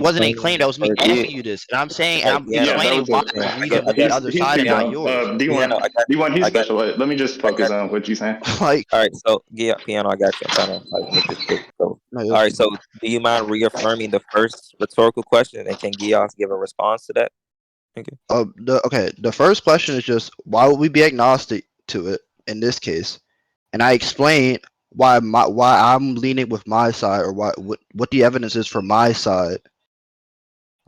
wasn't a claim. That was me asking you this, and I'm saying, and I'm explaining why I'm reading with the other side and not yours. D1, he's special. Let me just focus on what you're saying. Like, all right, so Piano, I got you. I'm trying to make this quick. So, all right, so do you mind reaffirming the first rhetorical question, and can Geas give a response to that? Thank you. The first question is just why would we be agnostic to it in this case, and I explain why I'm leaning with my side, or what the evidence is for my side.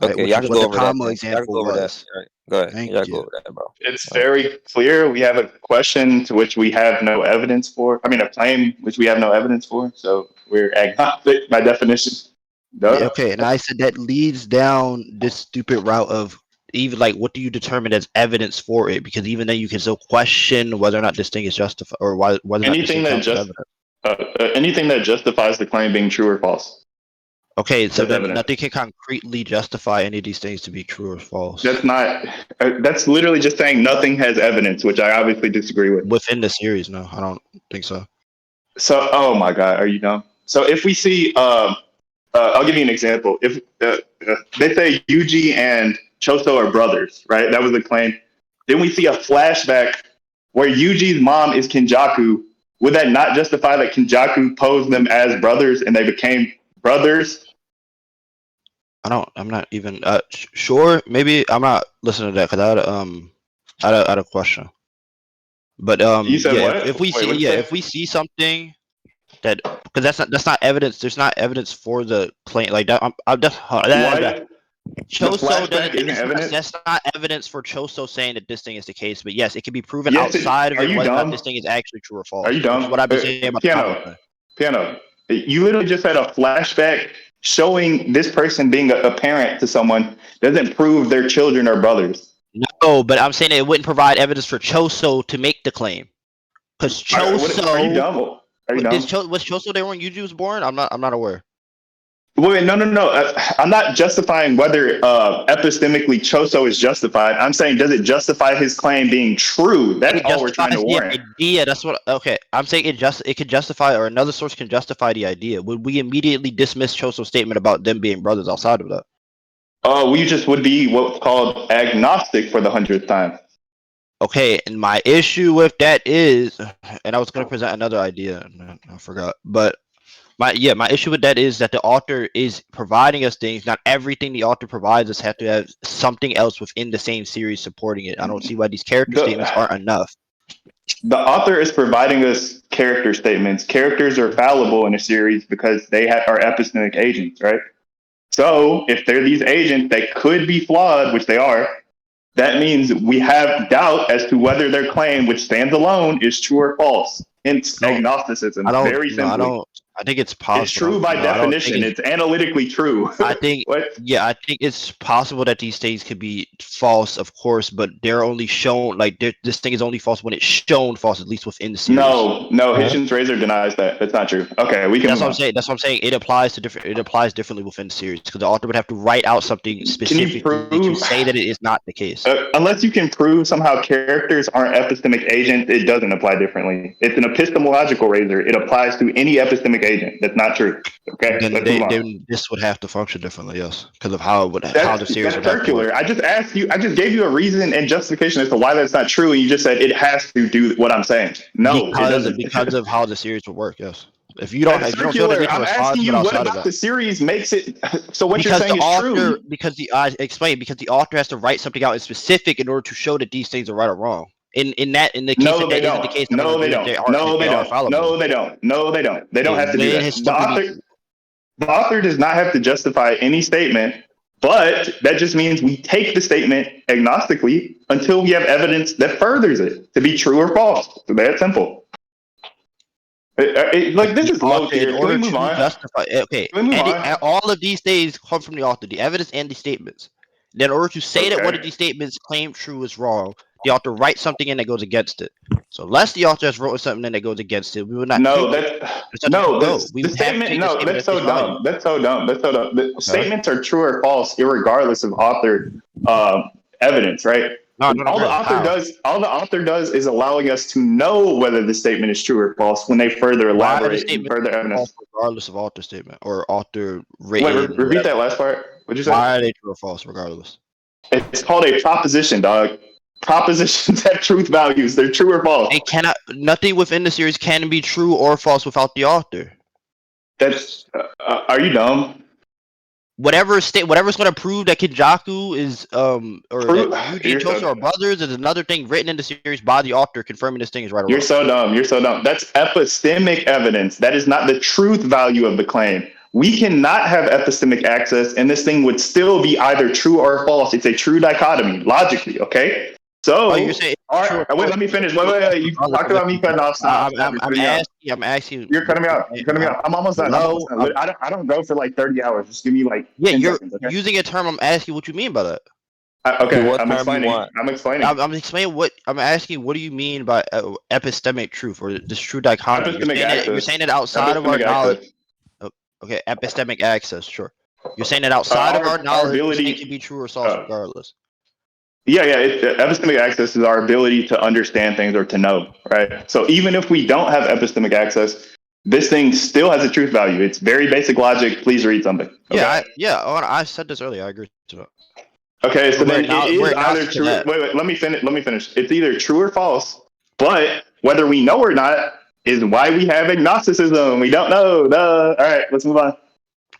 Right, Okay, which y'all is can what go the over that. comma example was. All right, go ahead. Thank Y'all you. go over that, bro. It's very clear. We have a question to which we have no evidence for. I mean, a claim which we have no evidence for. So we're agnostic by definition. Duh. Okay, and I said that leads down this stupid route of even like, what do you determine as evidence for it? Because even then you can still question whether or not this thing is justified, or whether or not this thing counts as evidence. Anything that justifies the claim being true or false. Okay, so That's then evidence. nothing can concretely justify any of these things to be true or false. That's not. That's literally just saying nothing has evidence, which I obviously disagree with. Within the series, no, I don't think so. So, oh my God, are you dumb? So if we see, I'll give you an example. If they say Yuji and Choso are brothers, right? That was the claim. Then we see a flashback where Yuji's mom is Kenjaku. Would that not justify that Kenjaku posed them as brothers and they became brothers? I'm not even sure. Maybe I'm not listening to that because I had a question. But You said yeah, what? if we if we see something that, because that's not evidence. There's not evidence for the claim like that. Choso doesn't. That's not evidence for Choso saying that this thing is the case. But yes, it can be proven outside of it whether or not this thing is actually true or false. Are you dumb? Which is what I've been saying about Piano. You literally just had a flashback showing this person being a parent to someone doesn't prove their children are brothers. No, but I'm saying it wouldn't provide evidence for Choso to make the claim. Because Choso, are you dumb? Was Choso there when Yuji was born? I'm not aware. Wait, no. I'm not justifying whether epistemically Choso is justified. I'm saying, does it justify his claim being true? That's all we're trying to warrant. Idea. That's what. Okay, I'm saying it could justify, or another source can justify the idea. Would we immediately dismiss Choso's statement about them being brothers outside of that? We just would be what's called agnostic for the 100th time. Okay, and my issue with that is, and I was going to present another idea, and I forgot, but my issue with that is that the author is providing us things. Not everything the author provides us have to have something else within the same series supporting it. I don't see why these character statements aren't enough. The author is providing us character statements. Characters are fallible in a series because they are epistemic agents, right? So if they're these agents that could be flawed, which they are, that means we have doubt as to whether their claim, which stands alone, is true or false. Hence agnosticism. Very simply. I think it's possible. It's true by definition. It's analytically true. I think it's possible that these things could be false, of course, but they're only shown this thing is only false when it's shown false, at least within the series. No, Hitchens Razor denies that. That's not true. Okay, we can. That's what I'm saying. That's what I'm saying. It applies differently within the series because the author would have to write out something specifically to say that it is not the case. Unless you can prove somehow characters aren't epistemic agents, it doesn't apply differently. It's an epistemological razor. It applies to any epistemic agent. That's not true. Okay, then this would have to function differently, yes, because of how the series would circular. I just asked you. I just gave you a reason and justification as to why that's not true, and you just said it has to do what I'm saying. No, it doesn't. Because of how the series would work. Yes. If you don't feel that I'm asking you what about the series makes it. So what you're saying is true. Because the author has to write something out in specific in order to show that these things are right or wrong. In the case that isn't the case. No, they don't. They don't have to do that. The author does not have to justify any statement, but that just means we take the statement agnostically until we have evidence that furthers it to be true or false. So that's simple. This is low tier. Can we move on? All of these things come from the author, the evidence and the statements. Then in order to say that one of these statements claimed true is wrong, the author writes something in that goes against it. So unless the author has wrote something in that goes against it, we would not. That's so dumb. That's so dumb. The statements are true or false, irregardless of author evidence, right? All the author does is allowing us to know whether the statement is true or false when they further elaborate and further evidence. Regardless of author statement or author rating. Wait, repeat that last part. What'd you say? Why are they true or false, regardless? It's called a proposition, dog. Propositions have truth values. They're true or false. It cannot. Nothing within the series can be true or false without the author. That's. Are you dumb? Whatever's going to prove that Kinjaku is or that Yuji and You're Tosa so are brothers is another thing written in the series by the author confirming this thing is right or you're wrong. so dumb. You're so dumb. That's epistemic evidence. That is not the truth value of the claim. We cannot have epistemic access, and this thing would still be either true or false. It's a true dichotomy, logically. Okay. So, Oh, you're saying all true or right. Wait, false let me finish. Wait. You regardless talked of if about me you cutting off. Stop. You're I'm cutting me off. asking. You're cutting me off. You're cutting me off. I'm almost done. Hello. I don't go for like 30 hours. Just give me like Yeah, 10 you're seconds. Okay. using a term. I'm asking what you mean by that. Okay. What I'm term you explaining. want? I'm explaining. I'm explaining what I'm asking. What do you mean by epistemic truth or this true dichotomy? Epistemic access. You're saying that outside of our Epistemic knowledge. access. Okay, epistemic access. Sure. You're saying that outside of our Our knowledge, this thing can ability. be true or false regardless. Yeah. Epistemic access is our ability to understand things or to know, right? So even if we don't have epistemic access, this thing still has a truth value. It's very basic logic. Please read something. Okay? I said this earlier. I agree to that. Okay, so then it is either agnostic to true. that. Wait, let me finish. It's either true or false, but whether we know or not is why we have agnosticism. We don't know. Duh. All right, let's move on.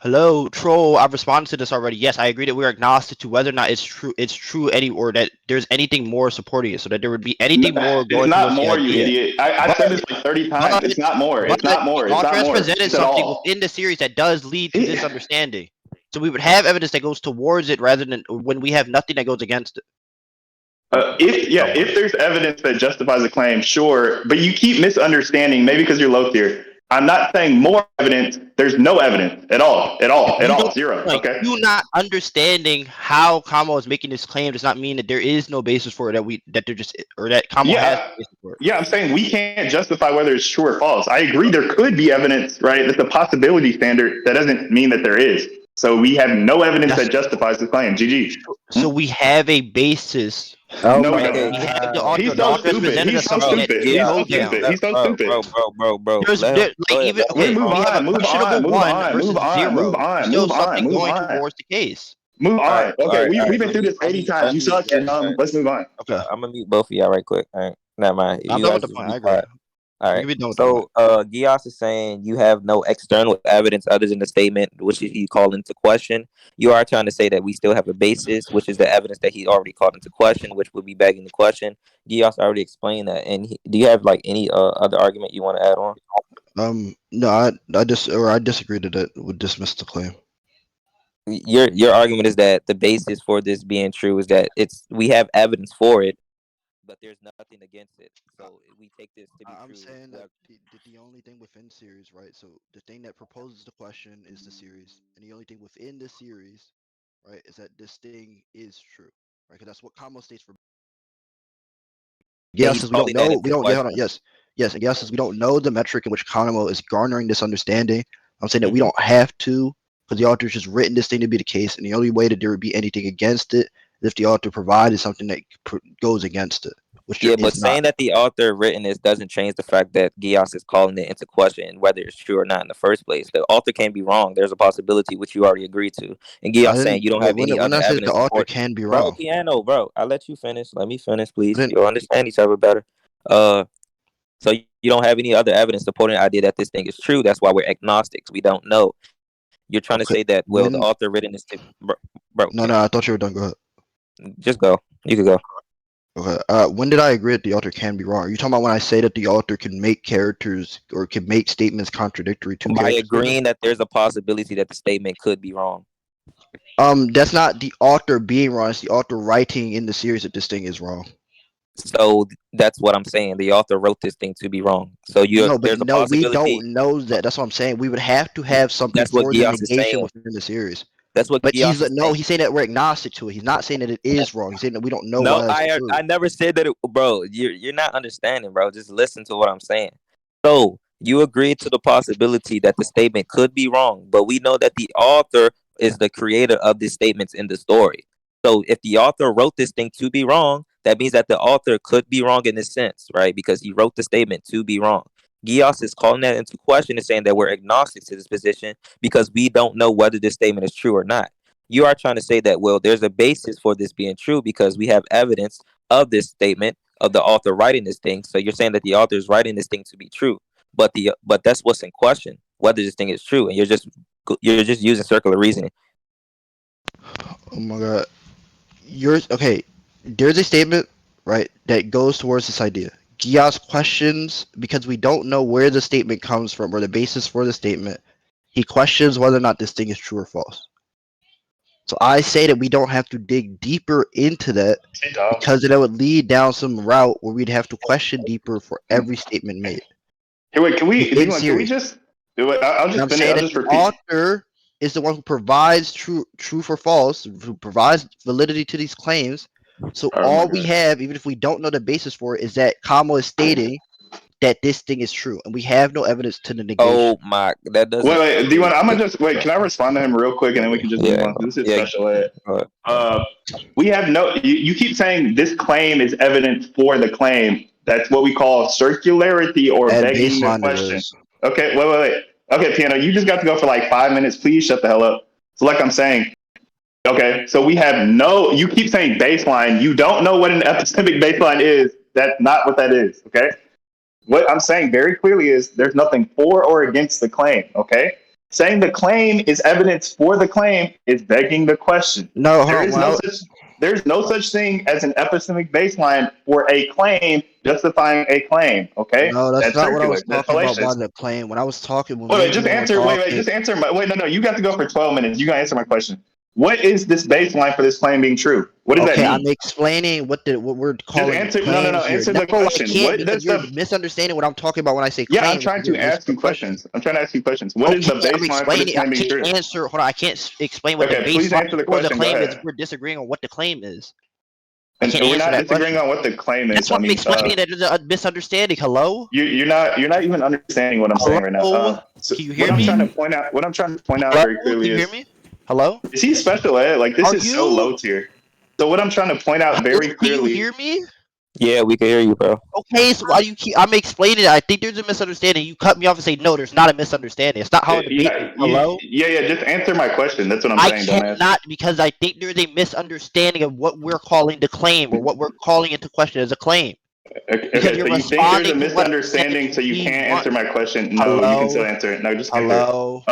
Hello, troll. I've responded to this already. Yes, I agree that we're agnostic to whether or not it's true. It's true or that there's anything more supporting it, so that there would be anything more It's going not towards the more, you idea. idiot. I said this like 30 times. It's not more. But It's not more. the It's author not has more. presented It's at something all. within the series that does lead to this understanding. So we would have evidence that goes towards it rather than when we have nothing that goes against it. If there's evidence that justifies a claim, sure, but you keep misunderstanding. Maybe because you're low tier. I'm not saying more evidence. There's no evidence at all. Zero. Like, Okay. you not understanding how Kamo is making this claim does not mean that there is no basis for it that they're just or that Kamo has a basis for it. Yeah, I'm saying we can't justify whether it's true or false. I agree there could be evidence, right? That's a possibility standard. That doesn't mean that there is. So we have no evidence that justifies the claim. GG. So we have a basis. Oh No, we my don't. We have god. He's so stupid. He's so stupid. He's so stupid. He's so stupid. Bro. There's Let him, like even okay, Move we have a on. Move questionable on. Move one on. versus Move on. zero. Move on. There's still Move on. something Move going on. towards the case. Move on. Okay, we've been through this 80 times. You suck. You're dumb. Let's move on. Okay. I'm gonna mute both of y'all right quick. All right. Never mind. I'm You done guys with the just point. be I agree. quiet. All You right. can be done with So Geas is saying you have no external evidence other than the statement, which he called into question. You are trying to say that we still have a basis, which is the evidence that he already called into question, which would be begging the question. Geas already explained that. And do you have like any other argument you want to add on? No, I disagree that it would dismiss the claim. Your argument is that the basis for this being true is that we have evidence for it, but there's nothing against it. So we take this to be true. I'm saying that the only thing within series, right? So the thing that proposes the question is the series, and the only thing within the series, right, is that this thing is true, right? Because that's what Kamo states for. And Yes, he's we don't calling that know. into We don't. Yeah, hold on. question. Yes, and yes, we don't know the metric in which Kamo is garnering this understanding. I'm saying that we Mhm. don't have to, because the author's just written this thing to be the case, and the only way that there would be anything against it is if the author provided something that goes against it. Which Yeah, there but is not. saying that the author written this doesn't change the fact that Geas is calling it into question whether it's true or not in the first place. The author can be wrong. There's a possibility which you already agreed to. And I Geas saying didn't. you don't have any When other I said the evidence author support. can be Bro, wrong, piano, bro. I'll let you finish. Let me finish, please. didn't. You'll understand each other better. So you don't have any other evidence supporting the idea that this thing is true. That's why we're agnostics. We don't know. You're trying to Okay. say that the author written this bro. No, I thought you were done. Go ahead. Just go. You could go. Okay. When did I agree that the author can be wrong? Are you talking about when I say that the author can make characters or can make statements contradictory to By characters? agreeing that there's a possibility that the statement could be wrong. That's not the author being wrong. It's the author writing in the series that this thing is wrong. So that's what I'm saying. The author wrote this thing to be wrong. So there's a possibility. We don't know that. That's what I'm saying. We would have to have something That's what for the Geas is negation saying. within the series. That's what But Geas is saying. he's saying that we're agnostic to it. He's not saying that it is wrong. He's saying that we don't know No, why it's true. I never said that, bro. You're not understanding, bro. Just listen to what I'm saying. So you agreed to the possibility that the statement could be wrong, but we know that the author is the creator of these statements in the story. So if the author wrote this thing to be wrong, that means that the author could be wrong in this sense, right? Because he wrote the statement to be wrong. Geas is calling that into question and saying that we're agnostic to this position because we don't know whether this statement is true or not. You are trying to say that, well, there's a basis for this being true because we have evidence of this statement of the author writing this thing. So you're saying that the author is writing this thing to be true, but that's what's in question, whether this thing is true, and you're just using circular reasoning. Oh my god. Yours okay. There's a statement, right, that goes towards this idea. Geas questions because we don't know where the statement comes from or the basis for the statement. He questions whether or not this thing is true or false. So I say that we don't have to dig deeper into that Hey, dog. because that would lead down some route where we'd have to question deeper for every statement made. Hey, wait, can He's we, being D1, can we serious. just do it? I'll And just I'm finish. saying I'll that just the repeat. author is the one who provides true for false, who provides validity to these claims. So Oh my all we God. have, even if we don't know the basis for it, is that Kamo is stating that this thing is true, and we have no evidence to the negation. Oh my, that Wait, doesn't. wait, D1, I'm gonna just wait. Can I respond to him real quick and then we can just move Yeah, on? This is yeah. special ed. Go ahead. We have no, you keep saying this claim is evidence for the claim. That's what we call circularity or At begging the baseline, it question. is. Okay, wait. Okay, Piano, you just got to go for like 5 minutes. Please shut the hell up. So, like I'm saying, okay, so we have no, you keep saying baseline. You don't know what an epistemic baseline is. That's not what that is, okay? What I'm saying very clearly is there's nothing for or against the claim, okay? Saying the claim is evidence for the claim is begging the question. No, hold There on. is no such there's no such thing as an epistemic baseline for a claim justifying a claim, okay? No, that's That's not what I circular. was That's talking about by fallacious. the claim. When I was talking, when Wait, me wait, and just D1 were answer. Wait, talking, just answer. Wait, no. You got to go for 12 minutes. You got to answer my question. What is this baseline for this claim being true? What does that okay, I'm mean? explaining what we're Just calling answer. No, no, no. claims here. Answer the No, I question. can't What because does you're the misunderstanding what I'm talking about when I say Yeah, I'm claim. trying You're to answering ask the you question. questions. I'm trying to ask you questions. What is Okay, the I'm baseline for this explaining. I claim being can't true? answer. Hold on, I can't explain what the Okay, please baseline answer the for the question. Go claim is. ahead. If we're disagreeing on what the claim is, I And can't we're answer not that disagreeing question. on what the claim is, That's why I'm homie. explaining that there's a misunderstanding. Hello, You're not even understanding what I'm saying right now. hello. So Can you what hear I'm me? trying to point out, Hello, very can clearly you hear me? is Hello, he special ed? Like this are is so you? low tier. So what I'm trying to point out Hello, very can you clearly. hear me? Yeah, we can hear you, bro. Okay, so why do you keep? I'm explaining it. I think there's a misunderstanding. You cut me off and say no. There's not a misunderstanding. It's not how a debate is. Hello. Yeah. Just answer my question. That's what I'm I saying, dumbass. cannot because I think there's a misunderstanding of what we're calling the claim or what we're calling into question as a claim. Okay, Because so you're you think there's responding a to what I said misunderstanding, in so you can't D1. answer my question? No, you can still Hello, answer it. No, just answer it. hello.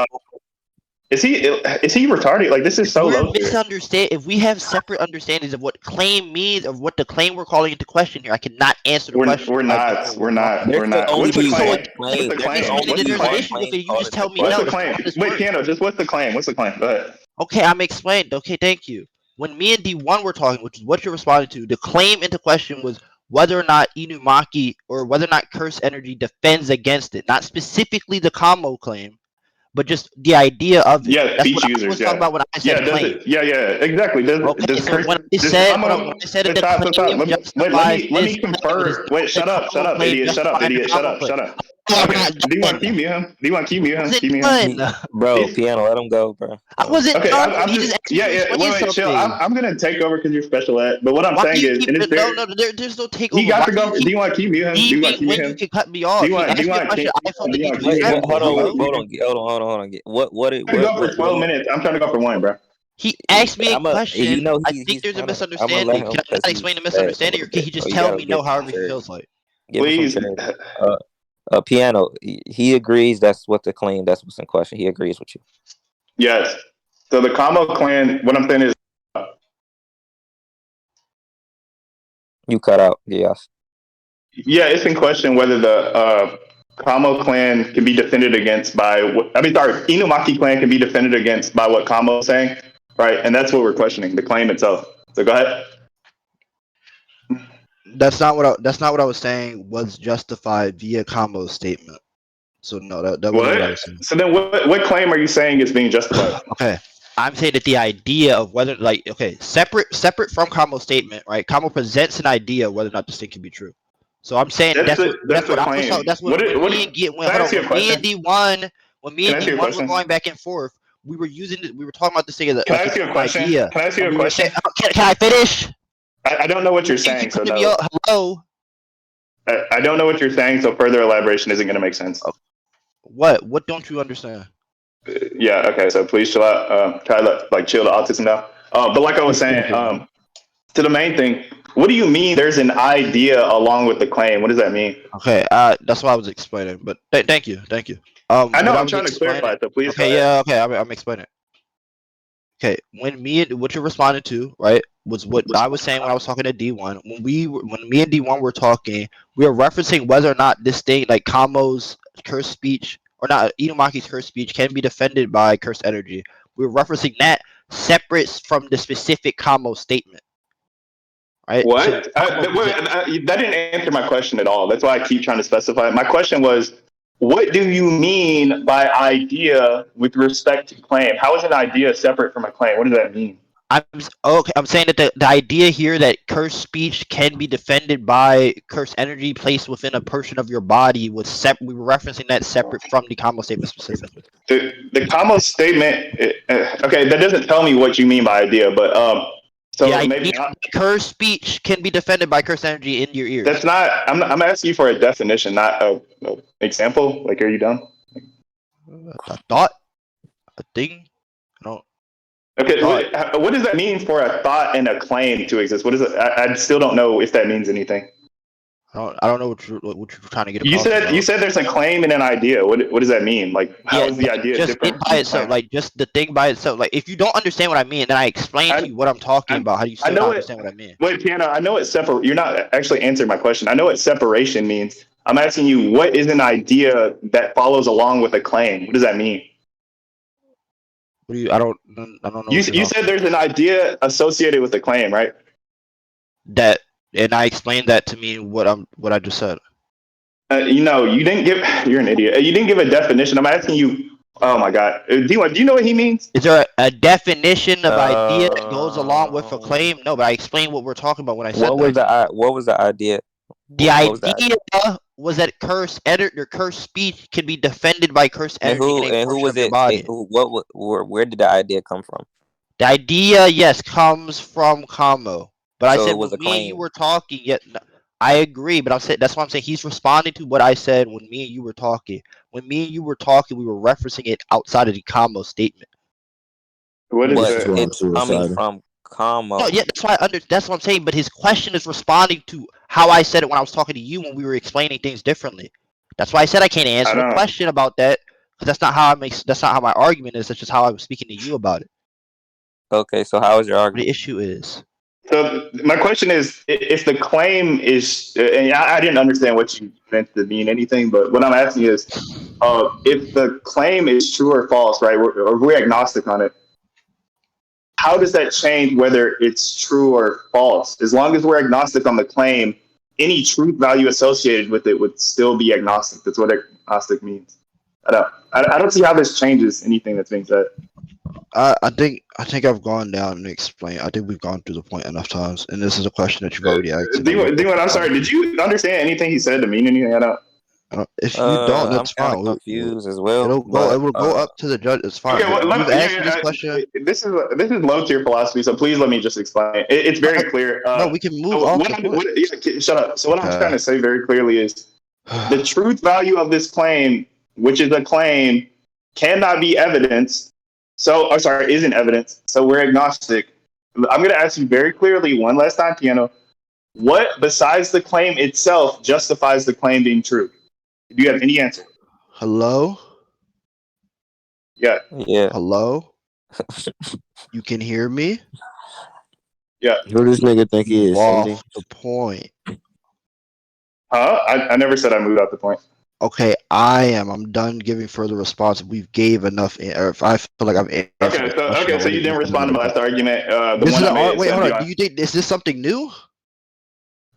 Is he retarded? Like this is If so we're low tier. misunderstand, if we have separate understandings of what claim means, of what the claim we're calling into question here, I cannot answer the We're question we're without knowing not what we're we're talking not about. There we're could not. only What's the be So claim? one again, What's claim. the There could claim? only understanding What's that the be there's an one claim? issue with claim it, you called just into tell me What's no. the question. It's not claim? how this Wait, works. piano. Just what's the claim? What's the claim? Go ahead. Okay, I'm explaining. Okay, thank you. When me and D1 were talking, which is what you're responding to, the claim into question was whether or not Inumaki or whether or not Curse Energy defends against it. Not specifically the combo claim, but just the idea of it. Yeah, That's speech what I users. was talking Yeah, about when I said yeah. Does claim. it? Yeah. Exactly. Okay, Does so curse? when I Does said, hold on, when combo? I said that Wait, the stop. claim Let justifies me this claim, does confer. Wait, the combo shut up, claim idiot. justify the combo claim? Shut up. Oh, I'm Okay, not D1, done. keep mute him. D1, keep mute I him. wasn't Keep mute him. He, done. bro, He's piano, let him go, bro. I wasn't Okay, done. I'm He just just asked me to explain wait, chill. something. I'm gonna take over because you're special ed. But what I'm Why do saying you is, keep and it's no very, no there's no he takeover. got Why to do you go. keep Do you want to keep mute him? Do you want to leaving keep mute when you him? can cut me off? He Do you asked me a want question. I felt the do you need want to to keep Wait, mute wait, him? explain. hold Do you want on, to Hello? keep mute hold him? on, hold on. I can go for 12 What? minutes. I'm trying to go for one, bro. He asked me a You question. know, I think he's there's a trying to. I'm gonna let misunderstanding. him Can I because not explain he's the fast a misunderstanding, or little can bit. he So just you tell gotta me give no him some however he charity. feels like? Give him some Please. charity. Uh, piano. He agrees. That's what the claim. That's what's in question. He agrees with you. Yes. So the combo clan, what I'm saying is, You cut out. Yes. yeah, it's in question whether the Kamo clan can be defended against by Inumaki clan can be defended against by what Kamo is saying, right? And that's what we're questioning, the claim itself. So go ahead. That's not what I was saying. Was justified via combo's statement. So no, that wasn't what I What? was saying. So then what claim are you saying is being justified? Okay. I'm saying that the idea of whether, like, okay, separate from Kamo's statement, right? Kamo presents an idea of whether or not this thing can be true. So I'm saying That's that's the what I was talking. claim. That's what when What me and G when can I hold ask on you a question? when me Can and I ask you a D1 were question? going back and forth, we were using it. We were talking about this thing as Can I like ask it's you an a question? idea, Can I ask you and a we were saying, question? can I finish? I don't know what you're You keep saying, so cutting me no. off. Hello. I don't know what you're saying, so further elaboration isn't going to make sense. What? What don't you understand? Yeah. Okay. So please chill out. Try to like chill the autism down. But like I was saying, to the main thing, what do you mean? There's an idea along with the claim. What does that mean? Okay, that's what I was explaining. But thank you, thank you. I know What I I'm was trying to explaining. clarify. So please go Okay, ahead. yeah, okay, I'm explaining. Okay, when me and what you're responding to, right, was what I was saying when I was talking to D1. When me and D1 were talking, we were referencing whether or not this thing, like Kamo's cursed speech or not, Inumaki's cursed speech can be defended by cursed energy. We were referencing that separate from the specific Kamo statement, right? So What? Kamo present. That didn't answer my question at all. That's why I keep trying to specify. My question was, what do you mean by idea with respect to claim? How is an idea separate from a claim? What does that mean? Okay. I'm saying that the idea here that cursed speech can be defended by cursed energy placed within a portion of your body was we were referencing that separate from the combo statement specifically. The comma statement. Okay, that doesn't tell me what you mean by idea, but The so idea maybe that cursed speech can be defended by cursed energy in your that's ears. not. I'm asking you for a definition, not a example. Like, are you done? A thought, a thing. I don't. Okay, Thought. what does that mean for a thought and a claim to exist? What is it? I still don't know if that means anything. I don't know what you're trying to get You across said about. there's a claim and an idea. What does that mean? Like, how Yeah, is the idea just it different by from the itself, claim? like just the thing by itself. Like if you don't understand what I mean, then I explain to I you what I'm talking about. How do you I still know not it. understand what I mean? Wait, Piano. I know what separate. You're not actually answering my question. I know what separation means. I'm asking you, what is an idea that follows along with a claim? What does that mean? What do you? I don't know You what you're you talking said about. there's an idea associated with the claim, right? That and I explained that to me what I just said. You didn't give. You're an idiot. You didn't give a definition. I'm asking you. Oh my God, D1, do you know what he means? Is there a definition of idea that goes along with a Um, claim? No, but I explained what we're talking about when I said that. what was the idea? The What was the idea? idea was that cursed speech can be defended by cursed energy in a And who portion was of your it? And body. who? Where did the idea come from? The idea, yes, comes from Kamo. But I So said it was when a me and you claim. were talking, I agree, but I'm saying that's why I'm saying he's responding to what I said when me and you were talking. When me and you were talking, we were referencing it outside of the Kamo statement. What is But This is why that? I'm it's coming suicidal. from No, Como. yeah, that's what I'm saying. But his question is responding to how I said it when I was talking to you when we were explaining things differently. That's why I said I can't I answer the don't. question about that because that's not how my argument is. That's just how I was speaking to you about it. Okay, so how is your What the argument? issue is. So my question is, if the claim is, and I didn't understand what you meant to mean anything, but what I'm asking is, if the claim is true or false, right? Or we're agnostic on it. How does that change whether it's true or false? As long as we're agnostic on the claim, any truth value associated with it would still be agnostic. That's what agnostic means. I don't see how this changes anything that's being said. I think I've gone down and explained. I think we've gone through the point enough times, and this is a question that you've already asked, and you're D1, I'm focused on. sorry. Did you understand anything he said to mean anything? I don't. If you don't, I'm that's kind of fine. confused as well, It but will go up to the judge. It's fine. Okay, But well, you've yeah, asked me this question. this is low tier philosophy. So please let me just explain. It's No, very clear. no, we can move So off what the I'm point. yeah, shut up. So what I'm trying Okay. to say very clearly is the truth value of this claim, which is a claim, cannot be evidenced. So, or sorry, isn't evidence. So we're agnostic. I'm going to ask you very clearly one last time, Piano. What besides the claim itself justifies the claim being true? Do you have any answer? Hello, Yeah, yeah. hello. You can hear me. yeah. Who this nigga think he Move is? 70? off the point. Huh? I never said I moved out the point. Okay, I am. I'm done giving further response. We've gave enough. Or if I feel like I've answered Okay, the question so you already, didn't we can move respond to the my point. last argument. The This one is I an made. wait. So Hold do on. Do you think is this something new?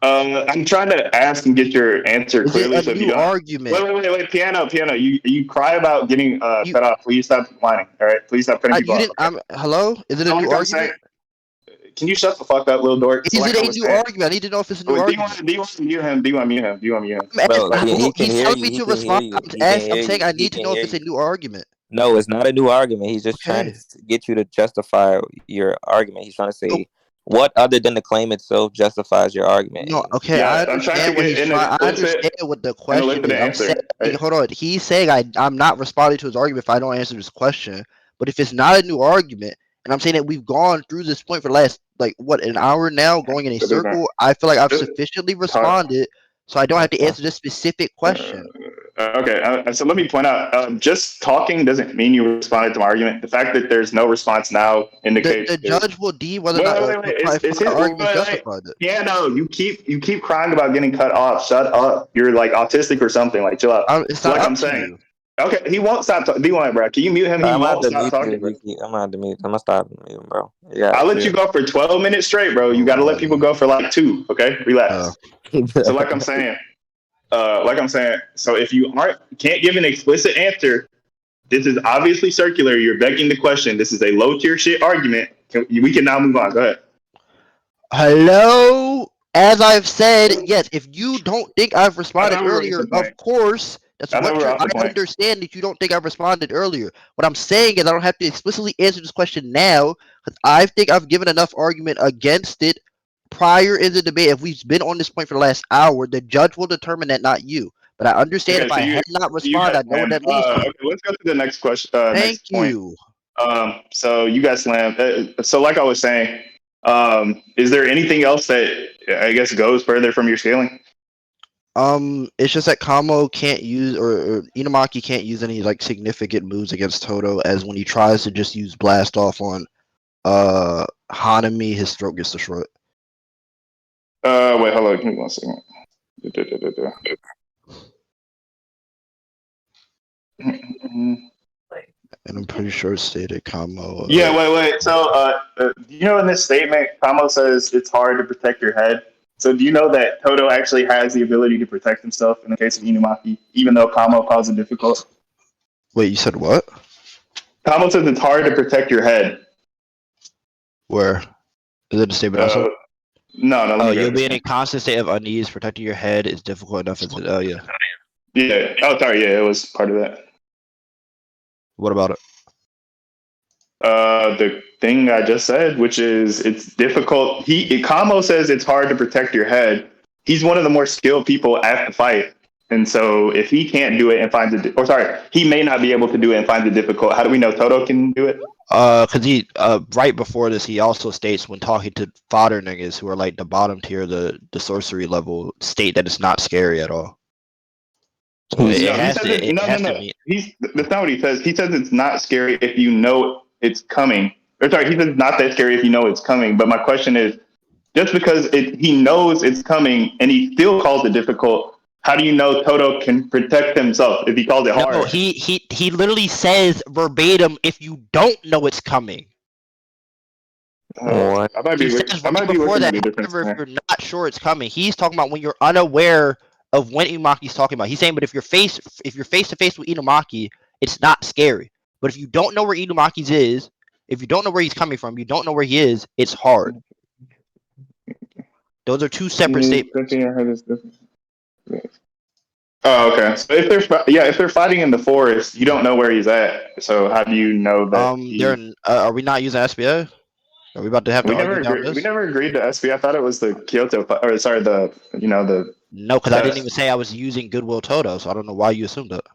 I'm trying to ask and get your answer Is it clearly. a So if you new don't, argument? piano. You cry about getting You cut off. Please stop whining. All right, please stop cutting people you off. didn't. Okay. Hello. Is it a So new like I'm saying, argument? can you shut the fuck up, little dork? So Is it like I a was new saying, argument? I need to know if it's a new wait, argument. do you want to mute him? Do you want to mute him? Do you want to mute him? Bro, Like, he can He's hear telling you. me He to can hear respond. you. He can hear I'm saying you. I He need to can know if hear it's a you. new argument. No, it's not a new argument. He's just trying to Okay. get you to justify your argument. He's trying to So say What other than the claim itself justifies your argument? No, And okay, I Yeah, I'm trying to understand what get he's an trying. I explicit understand what the an question elicited is. I'm saying, answer. Right? hold on. He's saying I'm not responding to his argument if I don't answer this question. But if it's not a new argument, and I'm saying that we've gone through this point for the last like what an hour now, going in a But isn't circle, I feel like I've just sufficiently talk. responded, so I don't have to answer this specific question. Okay, so let me point out, just talking doesn't mean you responded to my argument. The fact that there's no response now indicates The judge will deem whether or wait, not wait, wait, wait. if It's our his wait, argument wait, wait. justified it. Yeah, no, you keep crying about getting cut off. Shut up. You're like autistic or something. Like chill out. It's So not like up I'm to saying, you. okay, he won't stop talking. D1, bro. Can you mute him? He I'm gonna have won't to stop mute you talking, if bro. you keep. I'm gonna have to mute. I'm gonna stop muting, bro. Yeah, I'll let you chill. go for 12 minutes straight, bro. You Oh got to my. let people go for like 2. Okay, Uh, relax. So like I'm saying, so if you can't give an explicit answer, this is obviously circular. You're begging the question. This is a low tier shit argument. We can now move on. Go ahead. hello. As I've said, yes. If you don't think I've I responded thought we were at earlier, the of point. course, that's I thought we what were you're. off I the point. understand that you don't think I've responded earlier. What I'm saying is I don't have to explicitly answer this question now because I think I've given enough argument against it prior in the debate. If we've been on this point for the last hour, the judge will determine that, not you. But I understand Okay, if I had not you responded, guys I know what slammed. that means. Okay, let's go to the next question. Thank Next point. you. So you guys slammed. So like I was saying, is there anything else that I guess goes further from your scaling? It's just that Kamo can't use or Inumaki can't use any like significant moves against Toto, as when he tries to just use blast off on Hanami, his throat gets destroyed. Wait, hold on. Give me 1 second. And I'm pretty sure it stated Kamo. Yeah, wait. So, do you know in this statement, Kamo says it's hard to protect your head. So, do you know that Toto actually has the ability to protect himself in the case of Inumaki, even though Kamo calls it difficult? Wait, you said what? Kamo says it's hard to protect your head. Where? Is it the statement also? No, let Oh, me you'll grab be this in a one. constant state of unease. Protecting your head is difficult enough as it. Oh yeah. Yeah. Oh, sorry. Yeah, it was part of that. What about it? The thing I just said, which is it's difficult. Kamo says it's hard to protect your head. He's one of the more skilled people at the fight. And so if he can't do it and finds it, or sorry, he may not be able to do it and finds it difficult. How do we know Toto can do it? Cause he right before this he also states when talking to fodder niggas who are like the bottom tier, the sorcery level, state that it's not scary at all. So it No, he has says to it. it No, no, has to no. be. That's not what he says. He says it's not scary if you know it's coming. Or sorry, he says it's not that scary if you know it's coming. But my question is, just because he knows it's coming and he still calls it difficult, how do you know Toto can protect himself if he calls it No, hard? he literally says verbatim if you don't know it's coming. What? He says I right might be before looking that, at a different however, if thing. you're not sure it's coming, he's talking about when you're unaware of when Inumaki's talking about. He's saying, but if you're face to face with Inumaki, it's not scary. But if you don't know where Inumaki's is, if you don't know where he's coming from, you don't know where he is, it's hard. Those are two separate statements. Oh, okay. So if they're fighting in the forest, you don't know where he's at. So how do you know that They're he? are we not using SBA? Are we about to have to argue down We this? never agreed to SB. I thought it was the Kyoto, or sorry, the No, because I didn't even test. say I was using Goodwill Toto, so I don't know why you assumed that.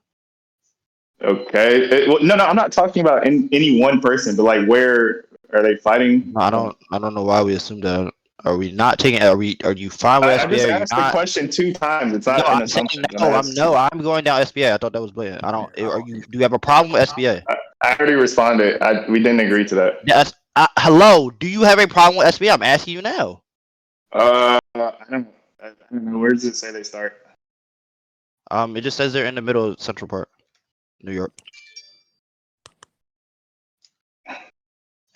Okay. No, I'm not talking about any one person, but like where are they fighting? No, I don't know why we assumed that. Are we not taking? Are you fine with I just SBA? Are you asked the not? question 2 times. It's No, not an I'm saying assumption. no. No. I'm going down SBA. I thought that was blatant. I don't. Are you? Do you have a problem with SBA? I already responded. We didn't agree to that. Yes. Hello. Do you have a problem with SBA? I'm asking you now. I don't know. Where does it say they start? It just says they're in the middle, Central Park, New York.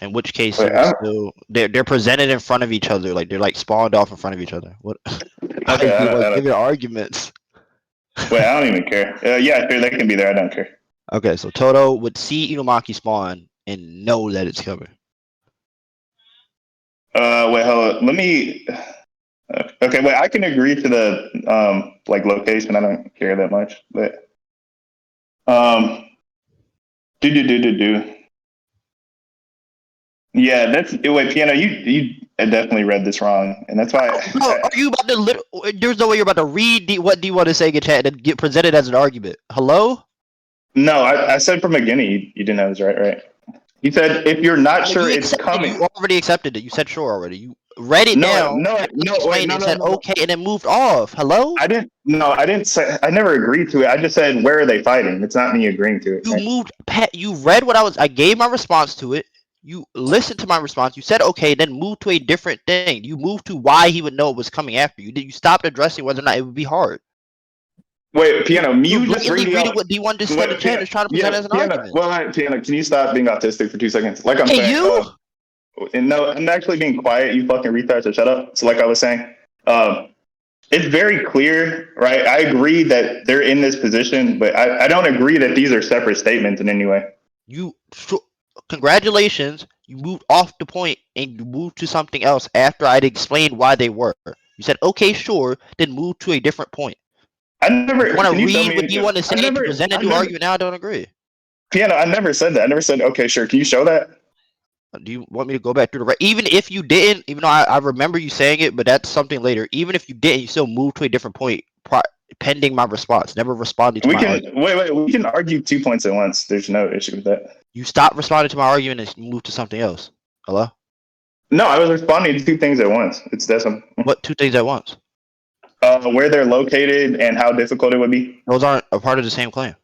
In which case Wait, they're still they're presented in front of each other, like they're like spawned off in front of each other. What? okay. Like, like give your arguments. Wait, I don't even care. Yeah, sure, they can be there. I don't care. Okay, so Toto would see Inumaki spawn and know that it's coming. Wait, hold on. Let me. Okay, wait. I can agree to the like location. I don't care that much, but do. Yeah, that's wait, piano. You I definitely read this wrong, and that's why. Bro, are you about to? There's no way you're about to read what D1 is saying in chat and get presented as an argument. Hello? No, I said from the beginning you didn't know it was right. He said if you're not No, sure you it's accepted. coming. You already accepted it. You said sure already. You read it No, down, no, no, wait, explained it, no, and no, said no, no. okay, and then moved off. Hello? I didn't. No, I didn't say. I never agreed to it. I just said where are they fighting? It's not me agreeing to it. You Right? moved. You read what I was. I gave my response to it. You listened to my response. You said okay, then moved to a different thing. You moved to why he would know it was coming after you. You stopped addressing whether or not it would be hard. Wait, piano. You're You just blatantly reading reading out. what D1 just said in Wait, chat and piano. is trying to present Yeah, as an piano. argument. Well, piano. Can you stop being autistic for 2 seconds? Like I'm Hey, saying. you? And no, I'm actually being quiet. You fucking retard. So shut up. So like I was saying, it's very clear, right? I agree that they're in this position, but I don't agree that these are separate statements in any way. Congratulations. You moved off the point and you moved to something else after I'd explained why they were. You said, okay, sure, then move to a different point. I never. You want to Can you tell read me? what you want to say to present a new argument? Now I don't agree. Piano. I never said that. I never said. Okay, sure. Can you show that? Do you want me to go back through the even if you didn't, even though I remember you saying it, but that's something later. Even if you didn't, you still moved to a different point pending my response, never responding to We my can argument. wait. We can argue 2 points at once. There's no issue with that. You stopped responding to my argument and moved to something else. Hello? No, I was responding to 2 things at once. It's that simple. What two things at once? Where they're located and how difficult it would be. Those aren't a part of the same claim.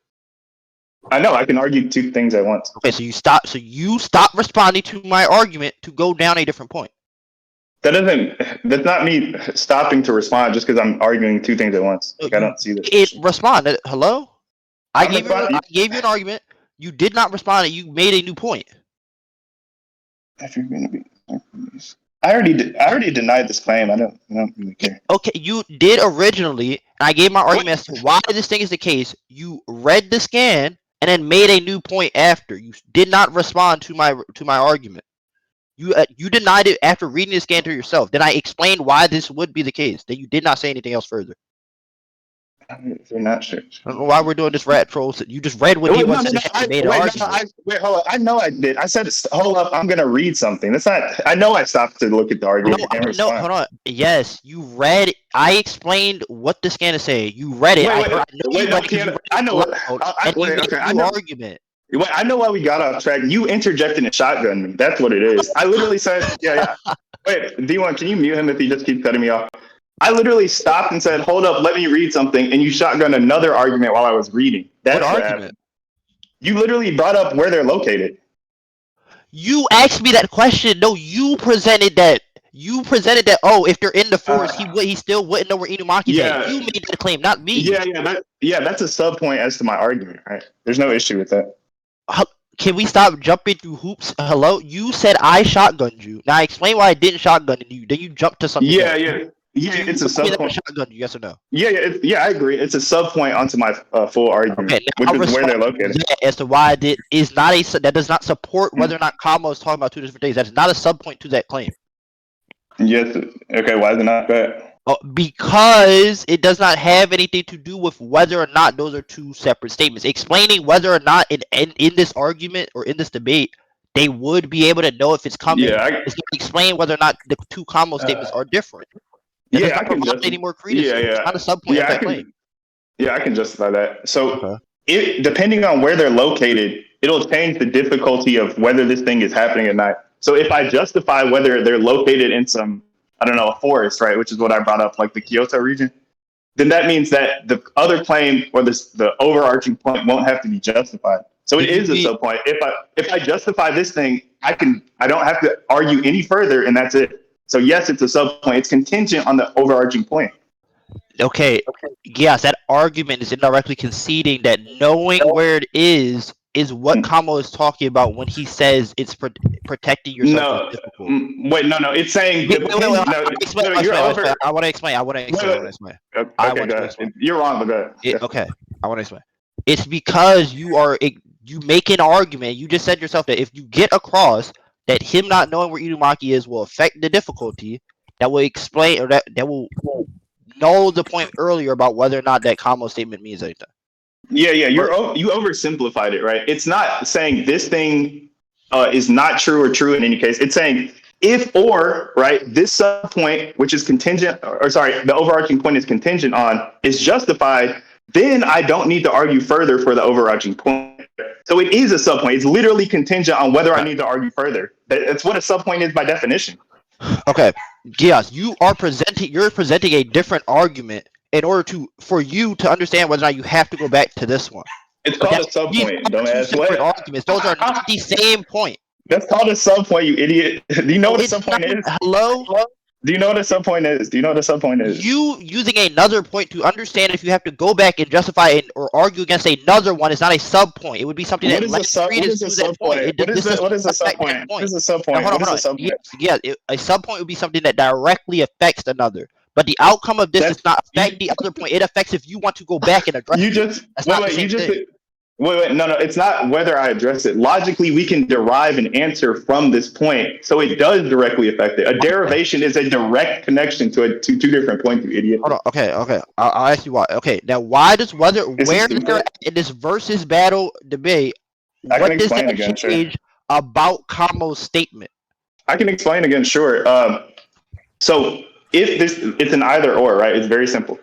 I know I can argue 2 things at once. Okay, so you stop responding to my argument to go down a different point. That's not me stopping to respond just because I'm arguing 2 things at once. Like, I don't see this. It responded. Hello? I gave you an argument. You did not respond and you made a new point. If you're gonna be, I already denied this claim. I don't really care. Okay, you did originally, and I gave my argument as to why this thing is the case. You read the scan and then made a new point after. You did not respond to my argument. You denied it after reading the scan to yourself. Then I explained why this would be the case. Then you did not say anything else further. They're not sure. I don't know why we're doing this rat troll. You just read what he said and made an argument. Wait, hold on. I know I did. I said, hold up, I'm gonna read something. That's not. I know I stopped to look at the argument. No, hold on. Yes, you read. I explained what the scan is saying. You read it. I know argument. Wait, I know why we got off track. You interjected and shotgun me. That's what it is. I literally said, yeah. Wait, D1, can you mute him if he just keeps cutting me off? I literally stopped and said, hold up, let me read something. And you shotgunned another argument while I was reading. That's what argument? Happened. You literally brought up where they're located. You asked me that question. No, you presented that. Oh, if they're in the forest, he still wouldn't know where Inumaki's at. You made that claim, not me. That's a sub point as to my argument, right? There's no issue with that. Can we stop jumping through hoops? Hello? You said I shotgunned you. Now explain why I didn't shotgun you. Then you jumped to something else. Yeah, it's a sub point. Shotgun you, yes or no? Yeah, I agree. It's a sub point onto my full argument, which is where they're located. As to why that does not support whether or not Kamo is talking about 2 different things. That is not a sub point to that claim. Yes. Okay. Why is it not that? Because it does not have anything to do with whether or not those are 2 separate statements. Explaining whether or not in this argument or in this debate they would be able to know if it's coming. It's going to explain whether or not the 2 Kamo statements are different. I can justify any more credence. It's not a sub point of that claim. Yeah, I can justify that. So, depending on where they're located, it'll change the difficulty of whether this thing is happening at night. So, if I justify whether they're located in some, I don't know, a forest, right, which is what I brought up, like the Kyoto region, then that means that the other claim or the overarching point won't have to be justified. So it is a sub point. If I justify this thing, I don't have to argue any further, and that's it. So yes, it's a sub point. It's contingent on the overarching point. Okay. Yes, that argument is indirectly conceding that knowing where it is what Kamo is talking about when he says it's protecting yourself. No. It's saying. I want to explain. You're wrong, but go ahead. Okay, I want to explain. It's because you make an argument. You just said yourself that if you get across that him not knowing where Inumaki is will affect the difficulty, that will explain or that will know the point earlier about whether or not that Kamo statement means anything. Yeah, you oversimplified it, right? It's not saying this thing is not true or true in any case. It's saying if or, right, this sub point, which is contingent, or sorry, the overarching point is contingent on, is justified, then I don't need to argue further for the overarching point. So it is a subpoint. It's literally contingent on whether I need to argue further. That's what a subpoint is by definition. Okay, Geas, you're presenting a different argument in order for you to understand whether or not you have to go back to this one. It's But called a these subpoint, are two dumbass. separate What? arguments. Those are not the same point. That's called a subpoint, you idiot. Do you know No, what a it's not. subpoint is? Hello? Do you know what a subpoint is? Do you know what a subpoint is? You using another point to understand if you have to go back and justify or argue against another one is not a sub point. It would be something What that is a lets sub? What credence is a to that point. subpoint? What is This does what is a not affect that subpoint? What point. is a Now, subpoint? hold on, What is a hold on. subpoint? A sub point would be something that directly affects another. But the outcome of this That's does not affect the other point. It affects if you want to go back and address you it. just That's wait, not the wait, same you just thing. wait, no, it's not whether I address it. Logically, we can derive an answer from this point, so it does directly affect it. A derivation is a direct connection to two different points, you idiot. Hold on. Okay. I'll ask you why. Okay. Now, why does Is he where stupid? they're at in this versus battle debate? I can What does explain that again, sure. change about Kamo's statement? I can explain again, sure. So if it's an either or, right? It's very simple.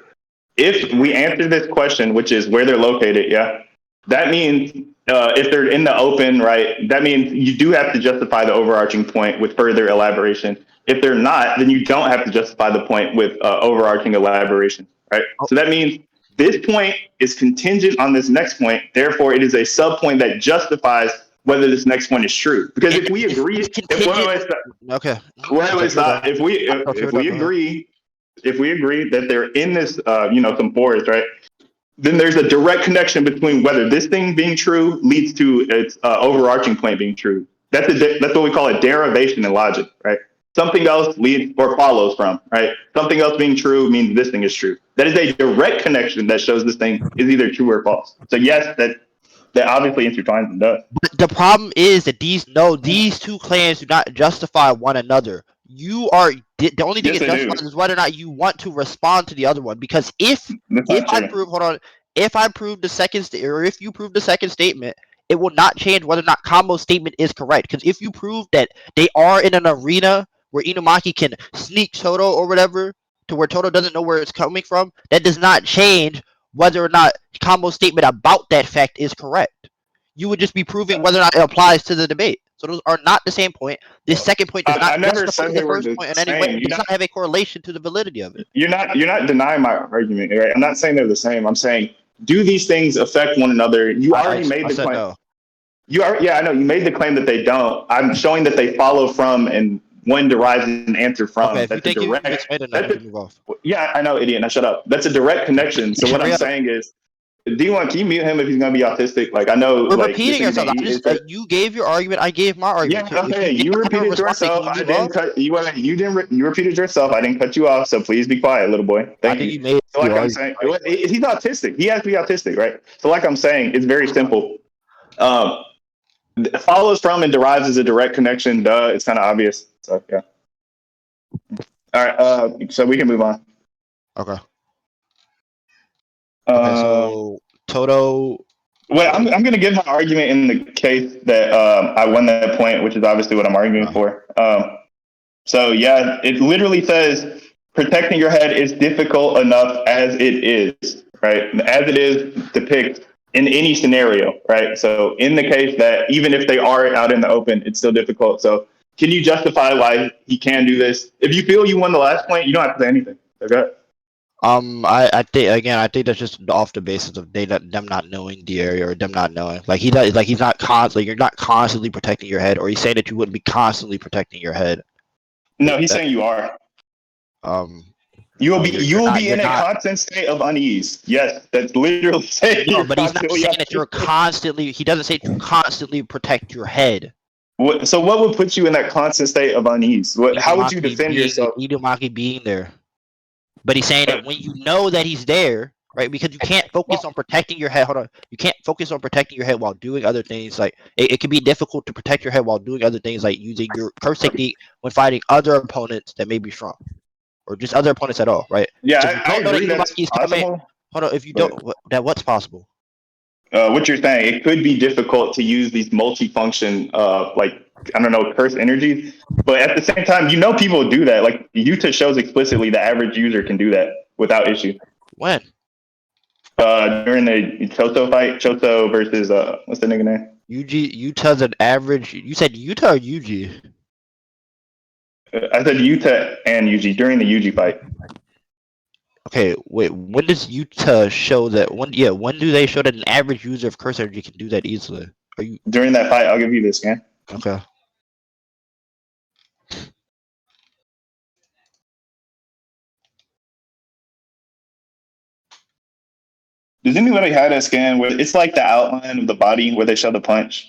If we answer this question, which is where they're located, yeah, that means if they're in the open, right, that means you do have to justify the overarching point with further elaboration. If they're not, then you don't have to justify the point with overarching elaboration, right? So that means this point is contingent on this next point. Therefore, it is a sub point that justifies whether this next point is true. Because if we agree, Okay. if we agree that they're in this, some forest, right? Then there's a direct connection between whether this thing being true leads to its overarching point being true. That's what we call a derivation in logic, right? Something else leads or follows from, right? Something else being true means this thing is true. That is a direct connection that shows this thing is either true or false. So yes, that obviously intertwines and does. But the problem is that these two claims do not justify one another. The only thing Yes, it they do. justifies is whether or not you want to respond to the other one. Because if I prove the second or if you prove the second statement, it will not change whether or not Kambo's statement is correct. Because if you prove that they are in an arena where Inumaki can sneak Toto or whatever to where Toto doesn't know where it's coming from, that does not change whether or not Kambo's statement about that fact is correct. You would just be proving whether or not it applies to the debate. So those are not the same point. This second point does not justify the first point in any way. It does not have a correlation to the validity of it. You're not denying my argument, right? I'm not saying they're the same. I'm saying, do these things affect one another? You already made the claim. No. I know you made the claim that they don't. I'm showing that they follow from and one derives an answer from. Okay, that's a direct. Move off. Yeah, I know, idiot. Now shut up. That's a direct connection. So what I'm saying is, D1, can you mute him if he's gonna be autistic? Like I know, we're repeating ourselves. You gave your argument. I gave my argument. Yeah, okay. You repeated yourself. I didn't cut you. You didn't. You repeated yourself. I didn't cut you off. So please be quiet, little boy. Thank you. You made so like I'm saying, he's autistic. He has to be autistic, right? So like I'm saying, it's very simple. Follows from and derives is a direct connection. Duh, it's kind of obvious. So yeah. All right. So we can move on. Okay. So Toto. Well, I'm going to give my argument in the case that I won that point, which is obviously what I'm arguing for. So yeah, it literally says protecting your head is difficult enough as it is, right? As it is depicted in any scenario, right? So in the case that even if they are out in the open, it's still difficult. So can you justify why he can do this? If you feel you won the last point, you don't have to say anything. Okay. I think that's just off the basis of them not knowing the area or them not knowing. Like he's not constantly. You're not constantly protecting your head, or he's saying that you wouldn't be constantly protecting your head. No, he's saying you are. You will be in a constant state of unease. Yes, that's literally saying. No, but he's not saying that you're constantly. He doesn't say to constantly protect your head. So what would put you in that constant state of unease? How would you defend yourself? Inumaki being there. But he's saying that when you know that he's there, right? Because you can't focus on protecting your head. Hold on. You can't focus on protecting your head while doing other things. Like it can be difficult to protect your head while doing other things, like using your curse technique when fighting other opponents that may be strong, or just other opponents at all, right? Yeah, so if you don't know that Inumaki's coming, hold on. If you don't, what's possible? What you're saying, it could be difficult to use these multifunction, like I don't know, curse energies. But at the same time, people do that. Like Utah shows explicitly the average user can do that without issue. When? During the Choto fight, Choto versus what's the nigga name? Utah's an average. You said Utah or UG? I said Utah and UG during the UG fight. Okay, wait. When does Utah show that? When do they show that an average user of curse energy can do that easily? Are you During that fight, I'll give you this scan. okay? Does anybody have that scan where it's like the outline of the body where they show the punch?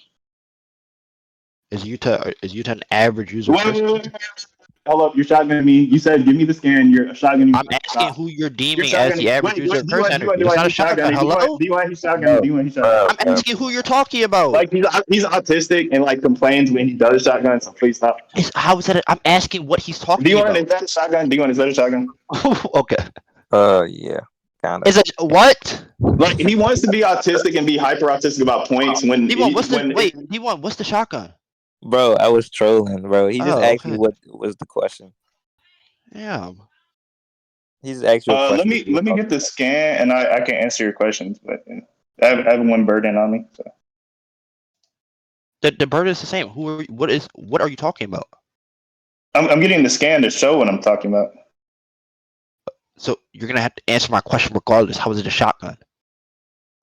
Is Utah an average user of Wait, curse wait, energy? wait. Hold up, you're shotgunning me. You said give me the scan. You're shotgunning me. I'm asking who you're You're deeming as the shotgunning. average Wait, user of do you curse want energy. That's not a he's shotgun. shotgunning? Do Hello? you want he's shotgunning? Bro, Do you want he's shotgunning? bro, I'm bro. asking who you're talking about. Like he's autistic and like complains when he does shotgun. So please stop. How is that? I'm asking what he's Do you talking want about. is that a shotgun? Do you want is that a shotgun? Okay. Yeah, kind Is of. it what? Like he wants to be autistic and be hyper autistic about points when D1, he when D1, what's the shotgun? Bro, I was trolling, bro. He just Oh, asked you okay. what was the question. Yeah. He just asked you a let question that me you were let me talking get the about. scan and I can answer your questions, but I have one burden on me. So. The bird is the same. What are you talking about? I'm getting the scan to show what I'm talking about. So you're gonna have to answer my question regardless. How is it a shotgun?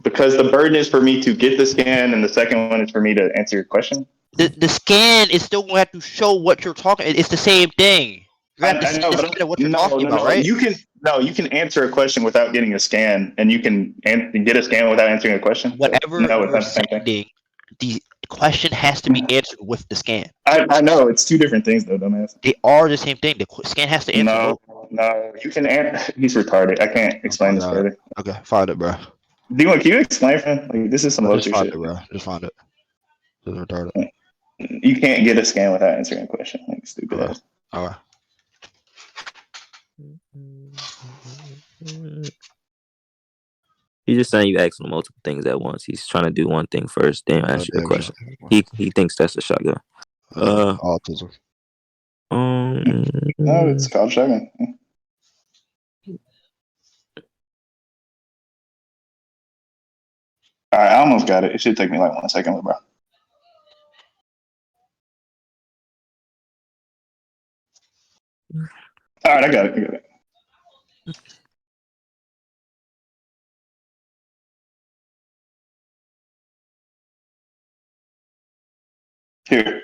Because the burden is for me to get the scan, and the second one is for me to answer your question. The scan is still gonna have to show what you're talking. It's the same thing. You're gonna have to I see know, the but scan of what you're no, talking no, about, no. right? You can answer a question without getting a scan, and you can get a scan without answering a question. So, Whatever no, it's you're not the same thing. sending, the question has to be answered with the scan. I know it's two different things, though, dumbass. They are the same thing. The scan has to answer No, both. no, you can answer. He's retarded. I can't Oh explain my this god. further. Okay, find it, bro. Can you explain for him? Like, this is some No, low just tier find shit. it, bro. Just find it. This is retarded. You can't get a scan without answering a question. Like stupid Okay. ass. Okay. He's just saying you asking multiple things at once. He's trying to do one thing first, then Oh, answer your damn question. sure. He thinks that's a shotgun. Autism. No, it's called shotgun. All right, I almost got it. It should take me like 1 second, bro. All right, I got it. I got it. Here.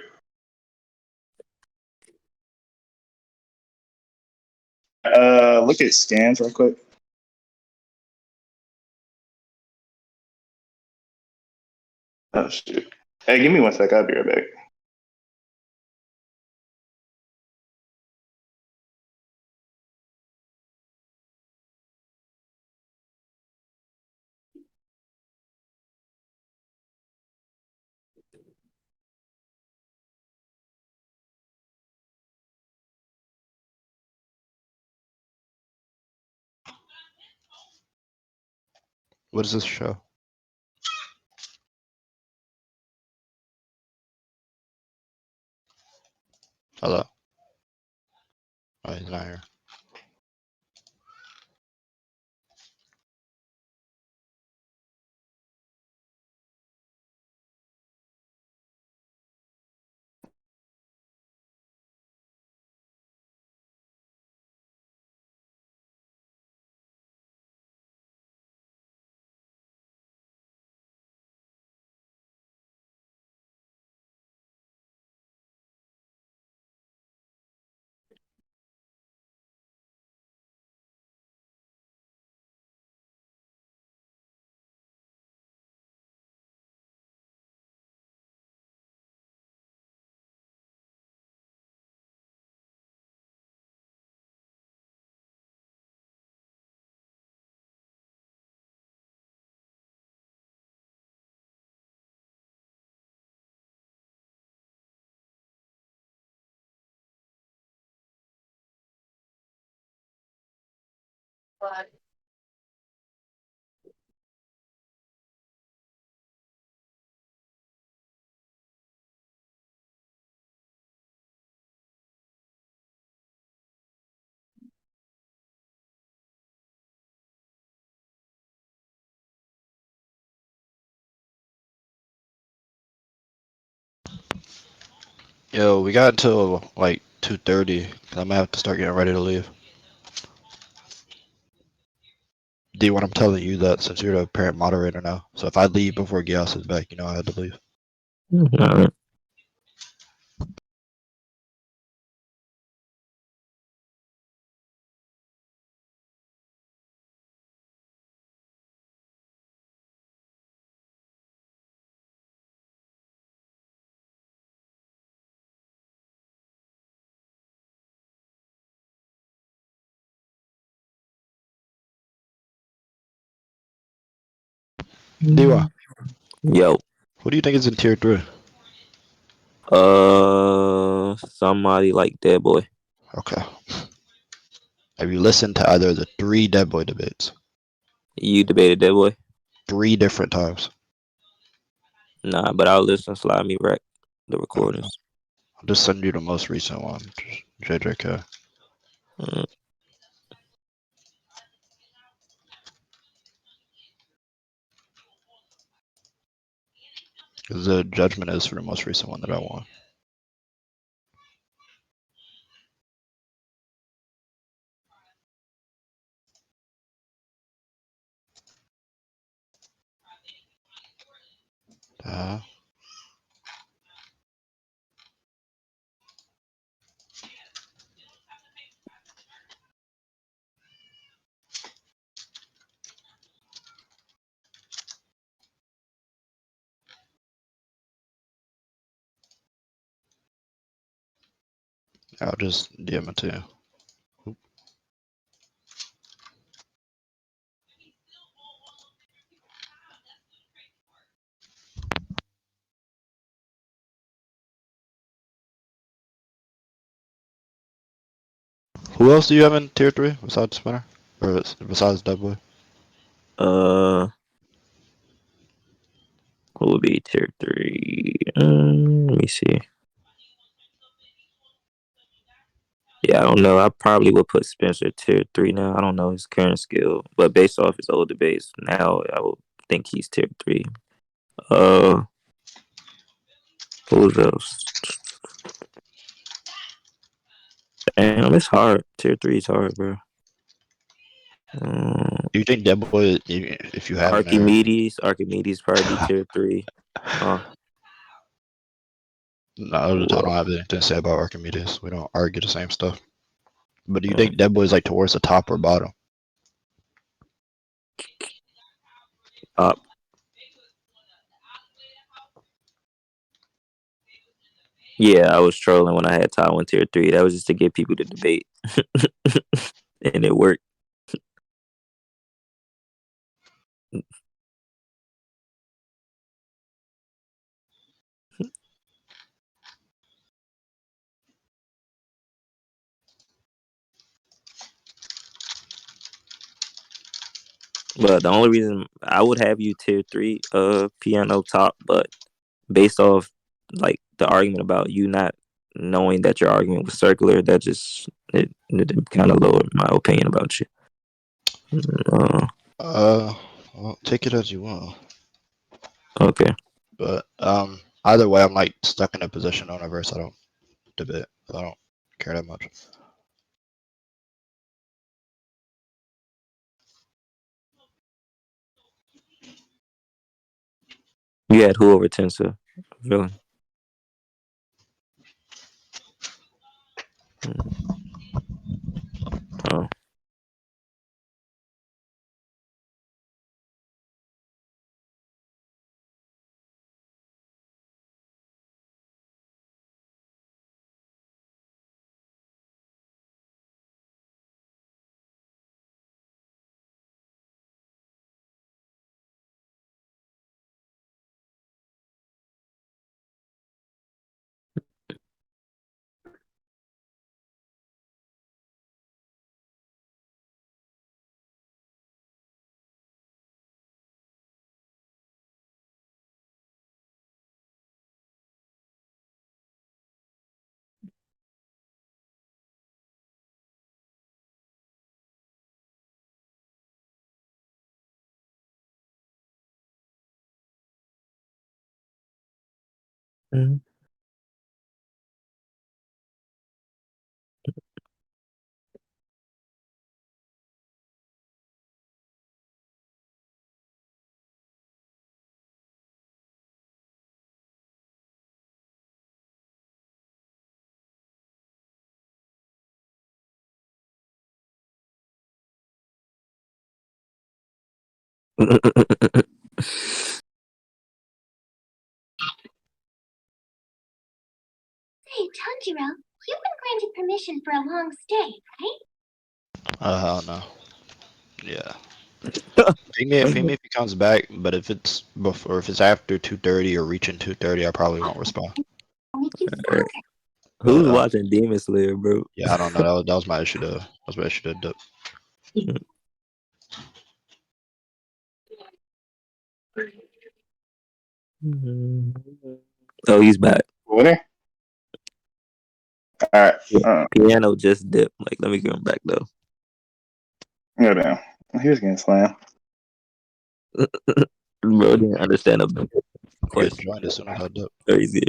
Look at scans real quick. Oh shoot. Hey, give me 1 sec. I'll be right back. What does this show? Hello. Oh, he's not here. Yo, we got until like 2:30. I might have to start getting ready to leave. D, what I'm telling you that since you're the parent moderator now, so if I leave before Gias is back, you know I had to leave. Alright. Diwa, Yo. who do you think is in tier 3? Somebody like Dead Boy. Okay. Have you listened to either of the 3 Dead Boy debates? You debated Dead Boy? 3 different times. Nah, but I'll listen. Slide me back the Okay. recordings. I'll just send you the most recent one. JJK. Mm. Because the judgment is for the most recent one that I won. Uh, I'll just DM it to you. Who else do you have in tier 3 besides Spinner? Or besides Dead Boy? Uh, who would be tier 3? Let me see. Yeah, I don't know. I probably would put Spencer tier 3 now. I don't know his current skill, but based off his old debates, now I would think he's tier 3. Uh, who's else? Damn, it's hard. Tier 3 is hard, bro. Do you think Dead Boy, if you have an error? Archimedes probably be tier 3. Huh? No, Who I don't else? have anything to say about Archimedes. We don't argue the same stuff. But do you Um, think Dead Boy is like towards the top or bottom? Top. Yeah, I was trolling when I had Taiwan tier 3. That was just to get people to debate, and it worked. But the only reason I would have you tier 3, piano top, but based off like the argument about you not knowing that your argument was circular, that just it kind of lowered my opinion about you. Uh, Uh, well, take it as you want. okay. But either way, I'm like stuck in a position on a verse. I don't debate. I don't care that much. You had who over Tensa? Villain. Mm. Oh. Mm. Hey, Tanjiro, you've been granted permission for a long stay, right? Hell no. Yeah. Feed me if he comes back, but if it's before, if it's after 2:30 or reaching 2:30, I probably won't respond. Make you stronger. Who's But watching Demon Slayer, bro? yeah, I don't know. That was my issue. That was my issue. Oh, he's back. Winner. All right. Piano just dipped. Like, let me get him back though. Go down. He was getting slammed. Bro, didn't understand a bit. He just joined as soon as I did. Crazy.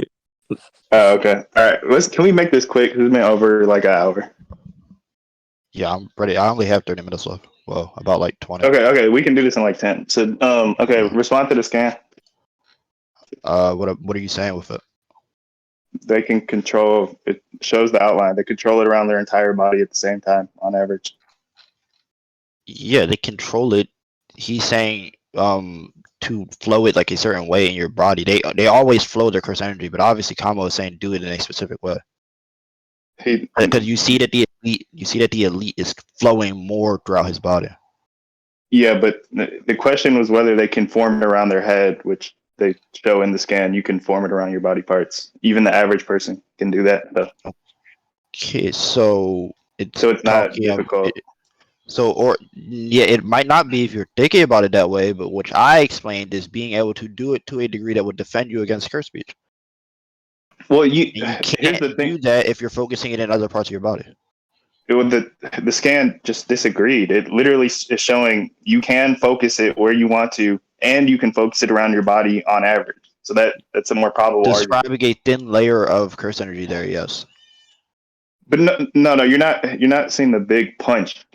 Oh, okay. All right. Can we make this quick? It's been over like an hour. Yeah, I'm ready. I only have 30 minutes left. Well, about like 20. Okay. We can do this in like 10. So, okay. Respond to the scan. What are you saying with it? They can control. It shows the outline. They control it around their entire body at the same time, on average. Yeah, they control it. He's saying to flow it like a certain way in your body. They always flow their curse energy, but obviously Kamo is saying do it in a specific way. Because you see that the elite is flowing more throughout his body. Yeah, but the question was whether they can form it around their head, which they show in the scan. You can form it around your body parts. Even the average person can do that. Okay, so it's not difficult. It might not be if you're thinking about it that way, but what I explained is being able to do it to a degree that would defend you against curse speech. Well, And you here's the can't thing. do that if you're focusing it in other parts of your body. The scan just disagreed. It literally is showing you can focus it where you want to, and you can focus it around your body on average. So that's a more probable argument. Describing a thin layer of curse energy there, yes. But no, you're not seeing the big punch.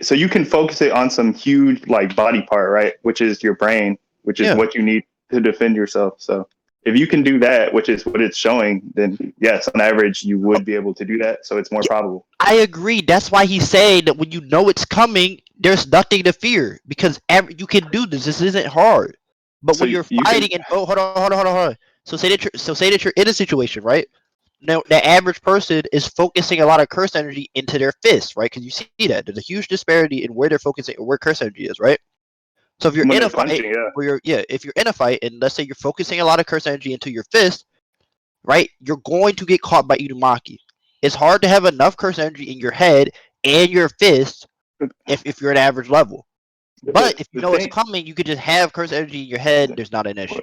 So you can focus it on some huge like body part, right? Which is your brain, which is what you need to defend yourself. So if you can do that, which is what it's showing, then yes, on average you would be able to do that. So it's more probable. I agree. That's why he's saying that when you know it's coming, there's nothing to fear because you can do this. This isn't hard. But So when you're fighting and hold on. So say that you're in a situation, right? Now the average person is focusing a lot of curse energy into their fists, right? Because you see that there's a huge disparity in where they're focusing, where curse energy is, right? So if you're when in they're a fight, punching, if you're in a fight, and let's say you're focusing a lot of curse energy into your fist, right? You're going to get caught by Inumaki. It's hard to have enough curse energy in your head and your fist if you're at average level. But if you know it's coming, you could just have curse energy in your head. There's not an issue.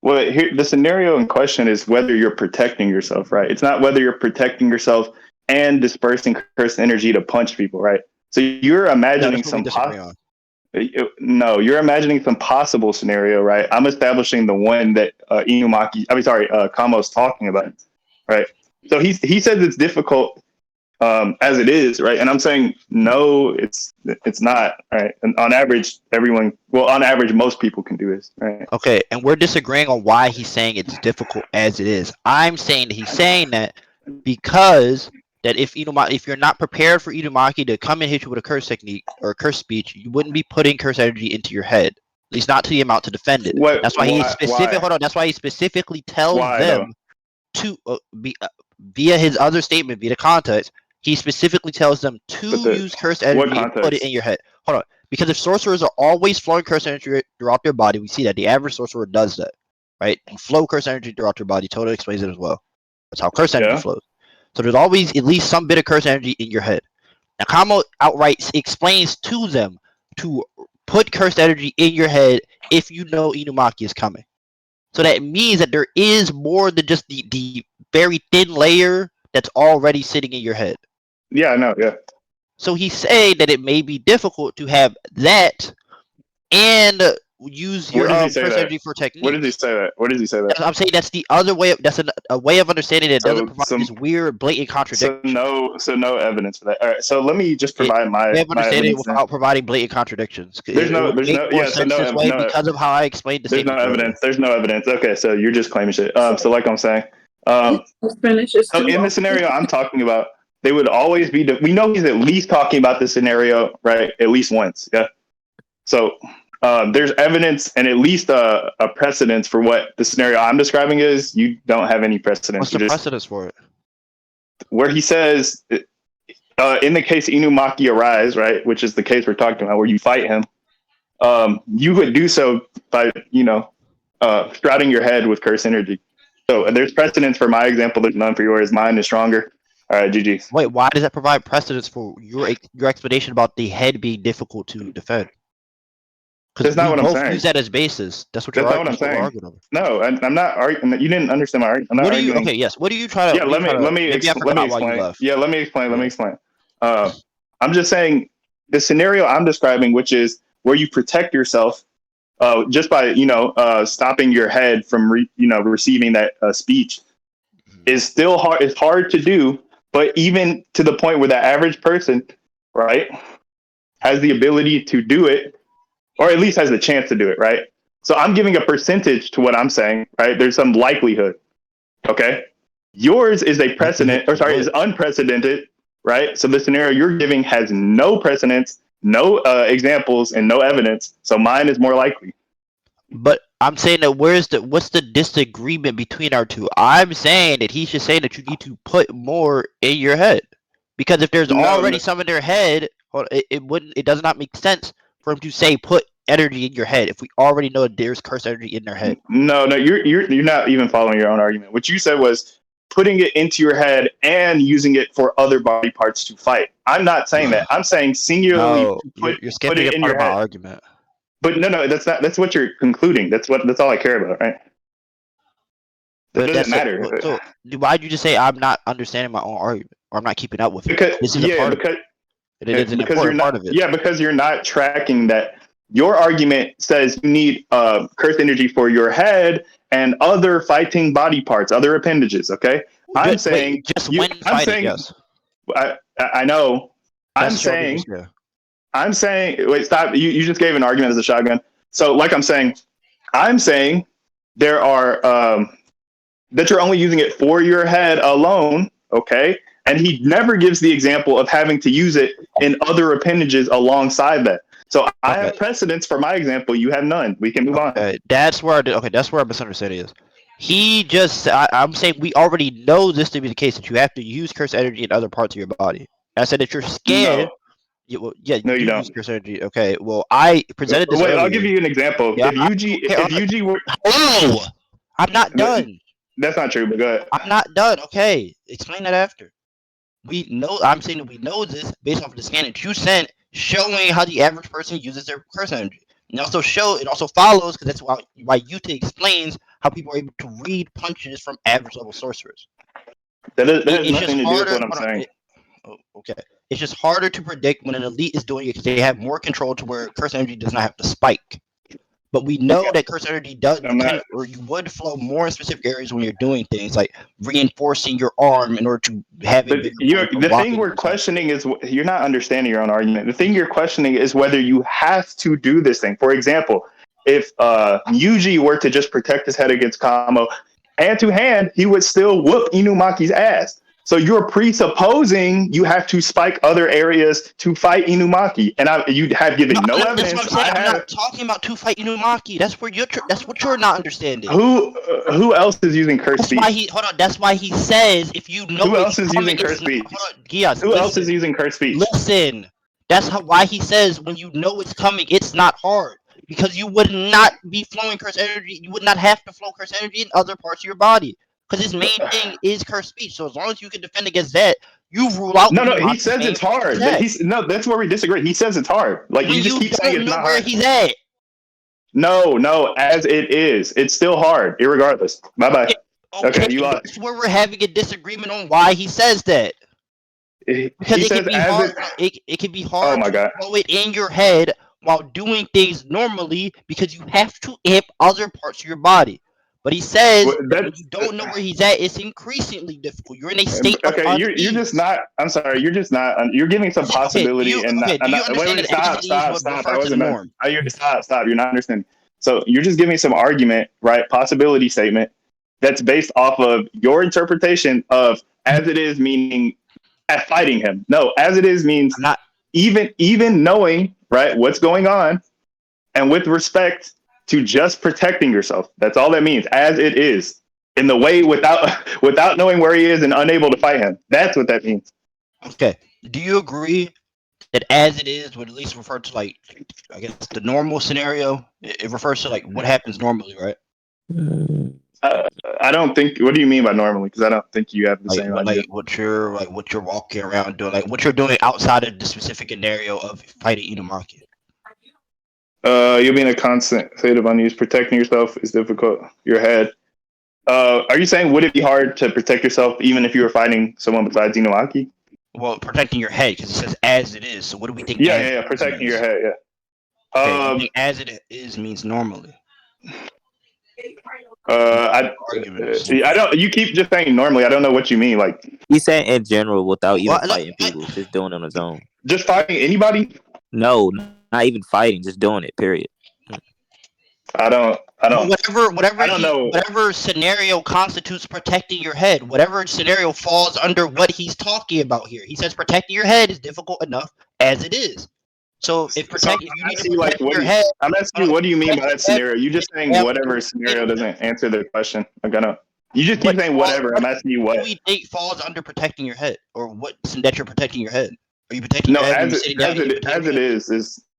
Well, here the scenario in question is whether you're protecting yourself, right? It's not whether you're protecting yourself and dispersing curse energy to punch people, right? So you're imagining you're imagining some possible scenario, right? I'm establishing the one that Kamo's talking about, right? So he says it's difficult as it is, right? And I'm saying no, it's not, right? And on average, most people can do this, right? Okay, and we're disagreeing on why he's saying it's difficult as it is. I'm saying that he's saying that because that if you're not prepared for Inumaki to come and hit you with a curse technique or a curse speech, you wouldn't be putting curse energy into your head. At least not to the amount to defend it. That's why he specific. Hold on. That's why he specifically tells them to via his other statement, via the context. He specifically tells them to use curse energy and put it in your head. Hold on. Because if sorcerers are always flowing curse energy throughout their body, we see that the average sorcerer does that, right? And flow curse energy throughout their body. Toto explains it as well. That's how curse energy flows. So there's always at least some bit of curse energy in your head. Now, Kamo outright explains to them to put cursed energy in your head if you know Inumaki is coming. So that means that there is more than just the very thin layer that's already sitting in your head. Yeah, I know, yeah. So he's saying that it may be difficult to have that and use your curse energy for techniques. Where does he say that? I'm saying that's the other way. That's a way of understanding that doesn't provide this weird, blatant contradiction. So no evidence for that. All right. So let me just provide my understanding without providing blatant contradictions. There's no way because of how I explained the There's no evidence. There's no evidence. Okay, so you're just claiming shit. So like I'm saying, so in the scenario I'm talking about, they would always be. We know he's at least talking about this scenario, right? At least once, yeah. So there's evidence and at least a precedence for what the scenario I'm describing is. You don't have any precedence. What's the precedence for it? Where he says, in the case Inumaki Arise, right, which is the case we're talking about, where you fight him, you would do so by, shrouding your head with curse energy. So there's precedence for my example. There's none for yours. Mine is stronger. All right, GG. Wait, why does that provide precedence for your explanation about the head being difficult to defend? Because That's not we what I'm both saying. use that as basis. That's what That's you're not what I'm saying. arguing over. No, I'm not arguing. You didn't understand my argument. I'm not What are you? arguing. Okay, yes. What are you trying to? Yeah, let me Maybe I forgot why you explain. left. Yeah, let me explain. Yeah. Let me explain. I'm just saying the scenario I'm describing, which is where you protect yourself just by stopping your head from receiving that speech, is still hard. It's hard to do, but even to the point where the average person, right, has the ability to do it, or at least has the chance to do it, right? So I'm giving a percentage to what I'm saying, right? There's some likelihood. Okay. Yours is a precedent, or sorry, is unprecedented, right? So the scenario you're giving has no precedence, no examples, and no evidence. So mine is more likely. But I'm saying that what's the disagreement between our two? I'm saying that he should say that you need to put more in your head, because if there's already some in their head, it does not make sense for him to say put energy in your head if we already know that there's curse energy in their head. No, you're not even following your own argument. What you said was putting it into your head and using it for other body parts to fight. I'm not saying that. I'm saying singularly No, put you're skipping it a in part your of my head. argument. But no, that's what you're concluding. That's all I care about, right? That But doesn't matter. So why'd you just say I'm not understanding my own argument, or I'm not keeping up with it? Because This is a part of it. It is an because you're important not part of it. yeah, because you're not tracking that. Your argument says you need curse energy for your head and other fighting body parts, other appendages. Okay, I'm saying yes. I know. I'm saying. Wait, stop. You just gave an argument as a shotgun. So, like I'm saying there are that you're only using it for your head alone. Okay, and he never gives the example of having to use it in other appendages alongside that. So I have precedence for my example. You have none. We can move on. That's where that's where our misunderstanding is. I'm saying we already know this to be the case, that you have to use curse energy in other parts of your body. I said that you're scared. No, you don't. use curse energy. Okay, well, I presented this earlier. I'll give you an example. Yeah, if UG were... Oh! I'm not done. That's not true, but go ahead. I'm not done. Okay, explain that after. We know. I'm saying that we know this based off of the scan that you sent, showing how the average person uses their curse energy. And it also follows, because that's why Yuta explains how people are able to read punches from average level sorcerers. That has nothing to do with what I'm saying. Okay. It's just harder to predict when an elite is doing it, because they have more control to where curse energy does not have to spike. But we know that curse energy you would flow more in specific areas when you're doing things like reinforcing your arm in order to have it. The thing we're questioning is you're not understanding your own argument. The thing you're questioning is whether you have to do this thing. For example, if Yuji were to just protect his head against Kamo, hand to hand, he would still whoop Inumaki's ass. So you're presupposing you have to spike other areas to fight Inumaki, and you have given no evidence. That's what I'm saying. I'm not talking about to fight Inumaki. That's what you're not understanding. Who else is using curse speech? That's why he says if you know who else is using curse speech? Who else is using curse speech? Listen, why he says when you know it's coming, it's not hard, because you would not be flowing curse energy. You would not have to flow curse energy in other parts of your body. Because his main thing is curse speech. So as long as you can defend against that, you rule out. No, he says it's hard. That's where we disagree. He says it's hard. Like, you just keep saying it's not hard. He's at. No, as it is, it's still hard, irregardless. Bye. Okay, you lost. That's where we're having a disagreement on why he says that. Because it can be hard. It can be hard to flow it in your head while doing things normally, because you have to amp other parts of your body. But he says that when you don't know where he's at, it's increasingly difficult. You're in a state of you're just not. I'm sorry. You're just not. You're giving some possibility. Stop. I wasn't done. Stop. You're not understanding. So you're just giving some argument, right? Possibility statement that's based off of your interpretation of as it is, meaning at fighting him. No, as it is means not even knowing, right, what's going on, and with respect to just protecting yourself. That's all that means, as it is, in the way without knowing where he is and unable to fight him. That's what that means. Okay. Do you agree that as it is would at least refer to like I guess the normal scenario? It refers to like what happens normally, right? I don't think. What do you mean by normally? Because I don't think you have the Like same idea. what you're walking around doing, like what you're doing outside of the specific scenario of fighting Inumaki. You'll be in a constant state of unease. Protecting yourself is difficult. Your head. Are you saying would it be hard to protect yourself even if you were fighting someone besides Inumaki? Well, protecting your head because it says as it is. So what do we think? Yeah. Protecting your head. Yeah. Okay, do you think as it is means normally? Arguments. I don't. You keep just saying normally. I don't know what you mean. Like He's saying in general without even Well, fighting people, just doing it on his own. just fighting anybody. No, not even fighting, just doing it. Period. I don't. Whatever scenario constitutes protecting your head, whatever scenario falls under what he's talking about here. He says protecting your head is difficult enough as it is. So if you need to protect your head, I'm asking you, what do you mean by that scenario? You just saying whatever scenario doesn't answer the question. You just keep saying whatever. I'm asking you what. What do we think falls under protecting your head, or what that you're protecting your head? Are you protecting your head when you're sitting down?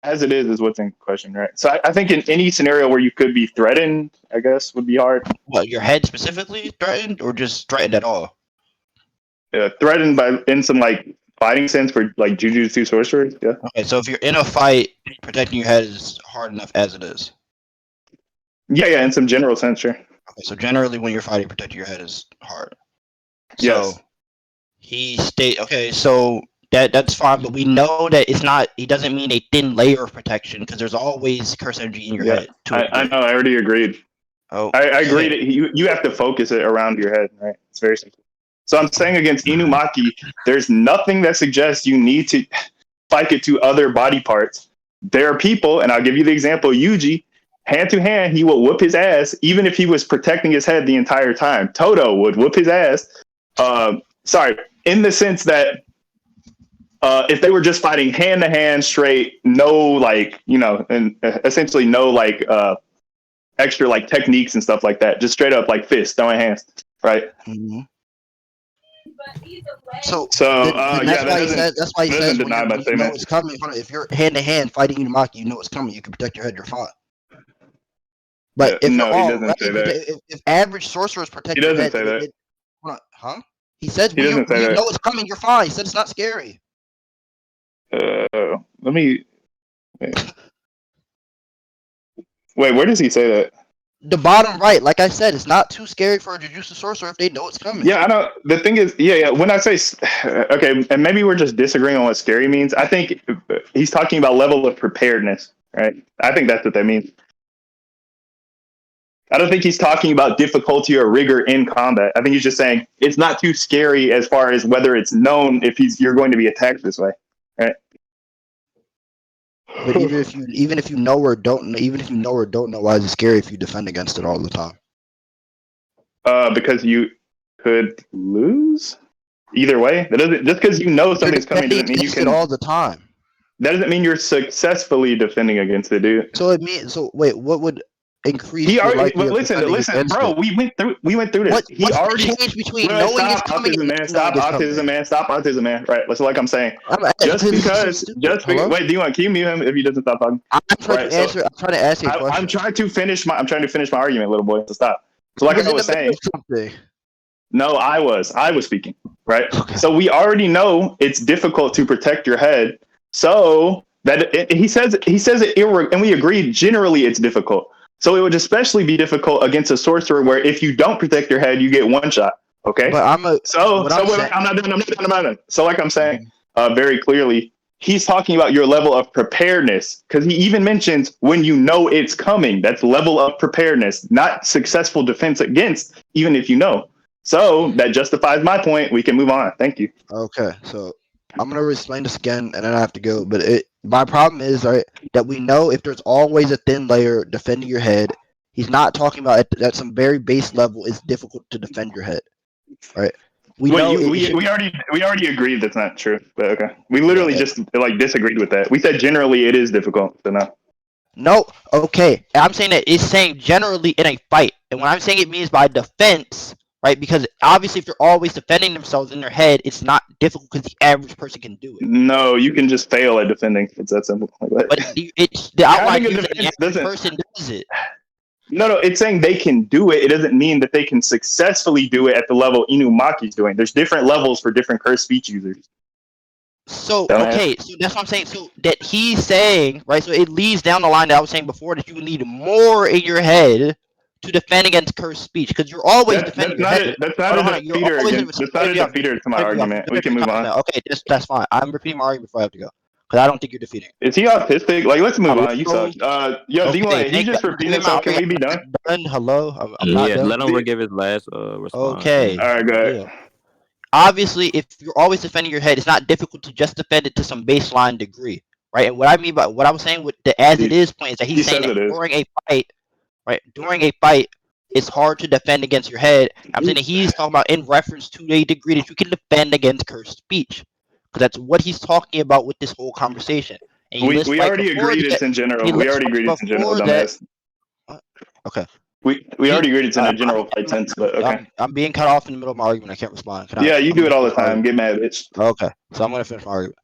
As it is what's in question, right? So I think in any scenario where you could be threatened, I guess would be hard. What, your head specifically threatened, or just threatened at all? Threatened by in some like fighting sense for like jujutsu sorcerers. Yeah. Okay, so if you're in a fight, protecting your head is hard enough as it is. Yeah, in some general sense, sure. Okay, so generally when you're fighting, protecting your head is hard. Yes. So so that's fine, but we know that it's not. He doesn't mean a thin layer of protection because there's always curse energy in your head. I know. I already agreed. Oh, I agree that you have to focus it around your head, right? It's very simple. So I'm saying against Inumaki, there's nothing that suggests you need to spike it to other body parts. There are people, and I'll give you the example, Yuji, hand to hand, he would whoop his ass, even if he was protecting his head the entire time. Toto would whoop his ass. In the sense that if they were just fighting hand to hand straight, no and essentially no extra techniques and stuff like that, just straight up fists, throwing hands, right? Mm-hmm. That's why he says when you know it's coming. If you're hand to hand fighting Inumaki, you know it's coming. You can protect your head. You're fine. But if average sorcerers protect your head, say that. He says when you know it's coming, you're fine. He said it's not scary. Let me wait. Where does he say that? The bottom right, like I said, it's not too scary for a Jujutsu sorcerer if they know it's coming. Yeah, I know. The thing is, when I say, okay, and maybe we're just disagreeing on what scary means. I think he's talking about level of preparedness, right? I think that's what that means. I don't think he's talking about difficulty or rigor in combat. I think he's just saying it's not too scary as far as whether it's known if you're going to be attacked this way, right? But even if you know or don't know, why is it scary if you defend against it all the time? Because you could lose either way. That doesn't, just because you know something's coming doesn't mean you can all the time. That doesn't mean you're successfully defending against it, dude. Wait, what would increase? Listen, bro. We went through this. What's the change between knowing it's coming and knowing stop autism, man. Right. That's like I'm saying. Wait, do you want to keep mute him if he doesn't stop talking? I'm trying to ask you a question. I'm trying to finish my argument, little boy. So stop. So like I was saying. No, I was speaking. Right. Okay. So we already know it's difficult to protect your head. So he says it, and we agreed. Generally, it's difficult. So it would especially be difficult against a sorcerer where if you don't protect your head, you get one shot. Okay. But I'm not done. So like I'm saying, very clearly, he's talking about your level of preparedness because he even mentions when you know it's coming. That's level of preparedness, not successful defense against, even if you know. So that justifies my point. We can move on. Thank you. Okay. So I'm going to explain this again and then I have to go. But my problem is, right, that we know if there's always a thin layer defending your head, he's not talking about at some very base level it's difficult to defend your head, right? We already agreed that's not true, but okay. We literally just disagreed with that. We said generally it is difficult, so no. No, okay. I'm saying that it's saying generally in a fight, and when I'm saying it means by defense, right? Because obviously, if they're always defending themselves in their head, it's not difficult because the average person can do it. No, you can just fail at defending. It's that simple. But it's the outline Having a here that the defense average doesn't. person does it. No, it's saying they can do it. It doesn't mean that they can successfully do it at the level Inumaki's doing. There's different levels for different cursed speech users. So Dumbass. okay, so that's what I'm saying. So that he's saying, right? So it leads down the line that I was saying before that you need more in your head to defend against cursed speech because you're always defending That's your not head. a that's not Hold a on, hold on. You're defeater always again. so That's not a I'm defeater to my argument. We can move on. Okay, that's fine. I'm repeating my argument before I have to go because I don't think you're defeating. Is he autistic? Like, let's move on. You Hello. suck. Yo, Okay, D1, he's thank you. just I'm repeating giving my himself. Can argument. we be done? I'm not done. Hello. I'm not Yeah, done. let him give his last response. Okay. And All right, go ahead. Yeah. Obviously, if you're always defending your head, it's not difficult to just defend it to some baseline degree, right? And what I mean by what I was saying with the as it is point is that He he's saying says that it is. during a fight, right? During a fight, it's hard to defend against your head. I'm saying that he's talking about in reference to a degree that you can defend against cursed speech, because that's what he's talking about with this whole conversation. And he lists We like already before agreed that. it's in general. He We lists already agreed like it's in general, before that. dumbass. Okay. We He, already agreed it's in a general fight sense, but okay. I'm being cut off in the middle of my argument. I can't respond. Can I? Yeah, you I'm do it gonna all the finish my time. argument. Get mad, bitch. Okay, so I'm gonna finish my argument.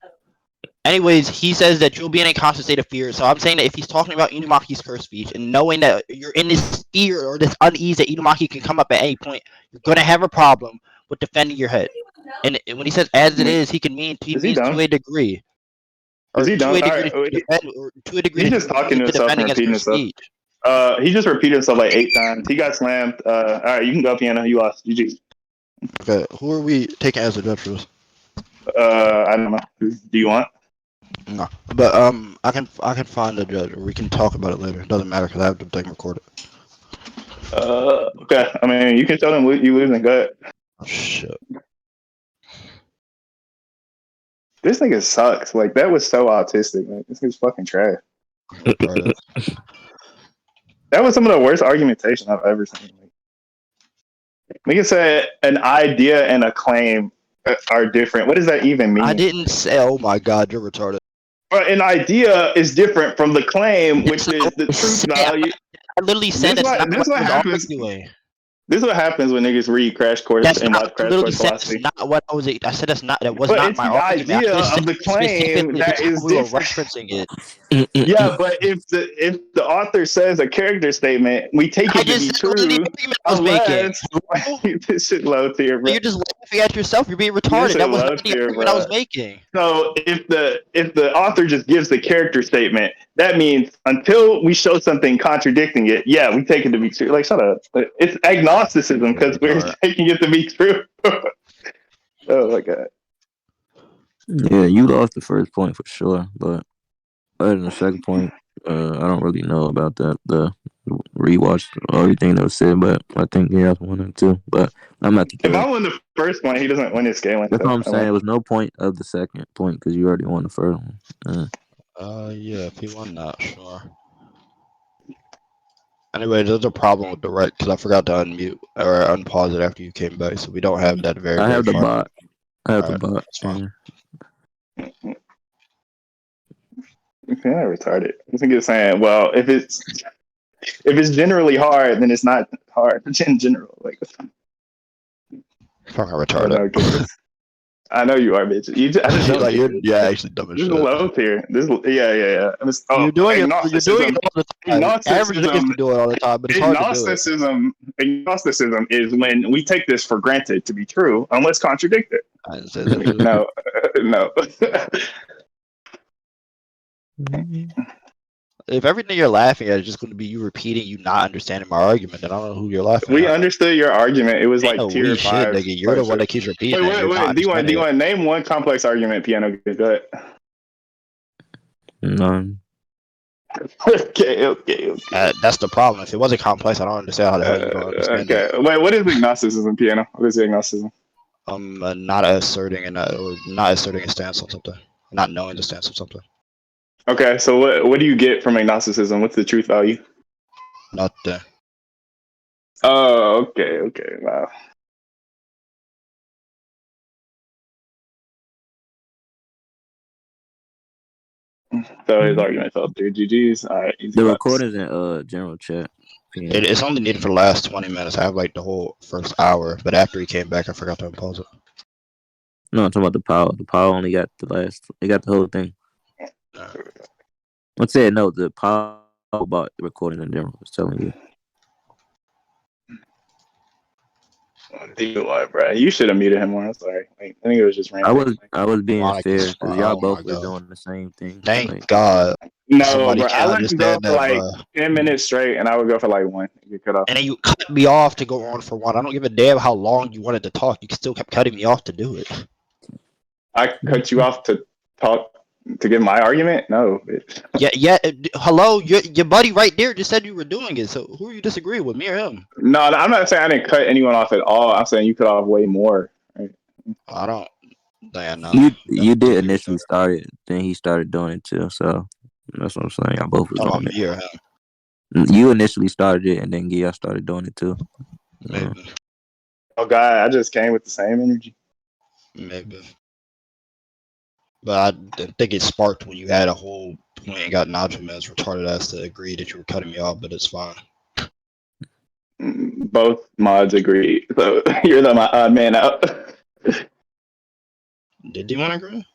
Anyways, he says that you'll be in a constant state of fear. So I'm saying that if he's talking about Inumaki's cursed speech and knowing that you're in this fear or this unease that Inumaki can come up at any point, you're gonna have a problem with defending your head. And when he says "as it is," he Is he means to dumb? a degree, Is or he to dumb? a All degree right. that you defend, or to a degree He's that you just can use talking it to to himself defend and against repeating cursed himself. speech. He just repeated himself like 8 times. He got slammed. All right, you can go, Piano. You lost. GG. Okay, who are we taking as a judge for this? I don't know. Do you want? No, but I can find a judge, or we can talk about it later. It doesn't matter because I have the thing recorded. Okay. I mean, you can tell them you losing. Go ahead. Oh, shit. This nigga sucks. Like, that was so autistic. Like, this nigga's fucking trash. Retarded. That was some of the worst argumentation I've ever seen. Like, nigga said an idea and a claim are different. What does that even mean? I didn't say. Oh my god, you're retarded. But an idea is different from the claim, which is the truth value. I literally said This that's what not this what I what was happens. arguing. This is what happens when niggas read Crash Course That's and not. watch I Crash literally Course said that's Philosophy. not what I was. I said that's not. That was But not it's my the argument. I idea just said of the claim specifically that that's how is we were different. referencing it. Yeah, but if the author says a character statement, we take I it to just be said that wasn't the true, argument I was making. unless Hello? this shit low tier, bro. You're just laughing at yourself. You're being This retarded. shit That was low not the tier, argument I bro. was making. So if the author just gives the character statement, that means until we show something contradicting it, yeah, we take it to be true. Like, shut up. It's agnosticism You're because we're retarded. taking it to be true. Oh my god. Yeah, you lost the first point for sure, but other than the second point, I don't really know about that. The rewatch everything that was said, but I think he has one and two. But I'm at the If third. I win the first one, he doesn't win his scaling. That's what So I'm I saying. win. There was no point of the second point because you already won the first one. Yeah, if he won that, sure. Anyway, there's a problem with the right because I forgot to unmute or unpause it after you came back, so we don't have that very, I very have the far. bot. I have the Alright, bot. that's fine. Yeah, retarded. I think it's saying, well, if it's generally hard, then it's not hard in general. Like, Fucking I don't retarded. know, I know you are, bitch. I just know Like you're, this. yeah, actually dumb as This is shit. low tier. Yeah. You're doing it. You're doing it Agnosticism. all the time. Average niggas Agnosticism. can do it all the time, but it's hard to do it. Agnosticism is when we take this for granted to be true, unless contradicted. I didn't say that. No, no. If everything you're laughing at is just going to be you repeating, you not understanding my argument, then I don't know who you're laughing We at. understood your argument. It was Ain't like no tier we shit, 5. nigga. You're the one that keeps repeating it. You're not Wait. understanding it. D1, name one complex argument, Piano. Go ahead. None. Okay. That's the problem. If it wasn't complex, I don't understand how the hell you don't understand Okay. it. Wait, what is agnosticism, Piano? What is agnosticism? Not asserting or not asserting a stance on something, not knowing the stance of something. Okay, so what do you get from agnosticism? What's the truth value? Nothing. Oh, okay, wow. So his argument fell through. GG's. All right, easy The bucks. recording's in general chat. It's only needed for the last 20 minutes. I have like the whole first hour, but after he came back, I forgot to impose it. No, I'm talking about the power. The power only got the last. They got the whole thing. Let's say no. The power about recording in general is telling you. DUI, bro. You should have muted him more. I'm sorry. Like, I think it was just random. I was being fair because y'all Oh my both was god! doing the same thing. Thank Like, God No, somebody bro. I can let him go understand for that, like bro. 10 minutes straight, and I would go for like one. You get cut off. And then you cut me off to go on for one. I don't give a damn how long you wanted to talk. You still kept cutting me off to do it. I cut you off to talk to give my argument. No, bitch. Yeah. Hello, your buddy right there just said you were doing it. So who are you disagreeing with, me or him? No, I'm not saying I didn't cut anyone off at all. I'm saying you cut off way more. Right? I don't. Damn, no. you Don't did give me initially respect. start it, then he started doing it too. So that's what I'm saying. Y'all both was Talking on about me or him? it. You initially started it, and then Gia started doing it too. Maybe. Oh God, I just came with the same energy. Maybe. But I didn't think it sparked when you had a whole point and got Najim as retarded ass to agree that you were cutting me off, but it's fine. Both mods agree. So you're the odd man out. Did you want to agree?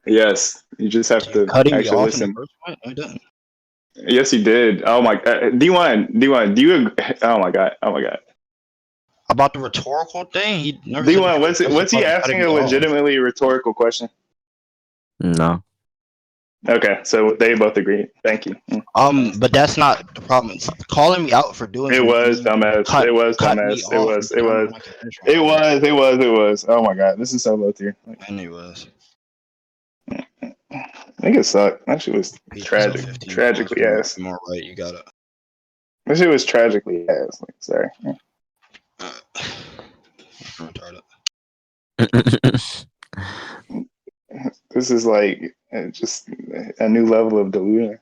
Yes, you just have So you to cutting me actually off in the listen. first point? I didn't. Yes, you did. Oh my God. D1, do you agree? Oh my God. Oh my God. About the rhetorical thing, he never said you D1, could what's he justify me cutting asking me a off. legitimately rhetorical question? No. Okay, so they both agree. Thank you. But that's not the problem. It's calling me out for doing It something was means you dumbass. cut It was cut me dumbass. It off and was. It tell me was. when I can finish my It argument. was. It was. It was. Oh my God, this is so low tier. Anyways, I think it sucked. That shit was peace yourself tragic. 15 points. Tragically ass. More right. You got it. That shit was tragically ass. Like, sorry. Retarded. This is like just a new level of delusion.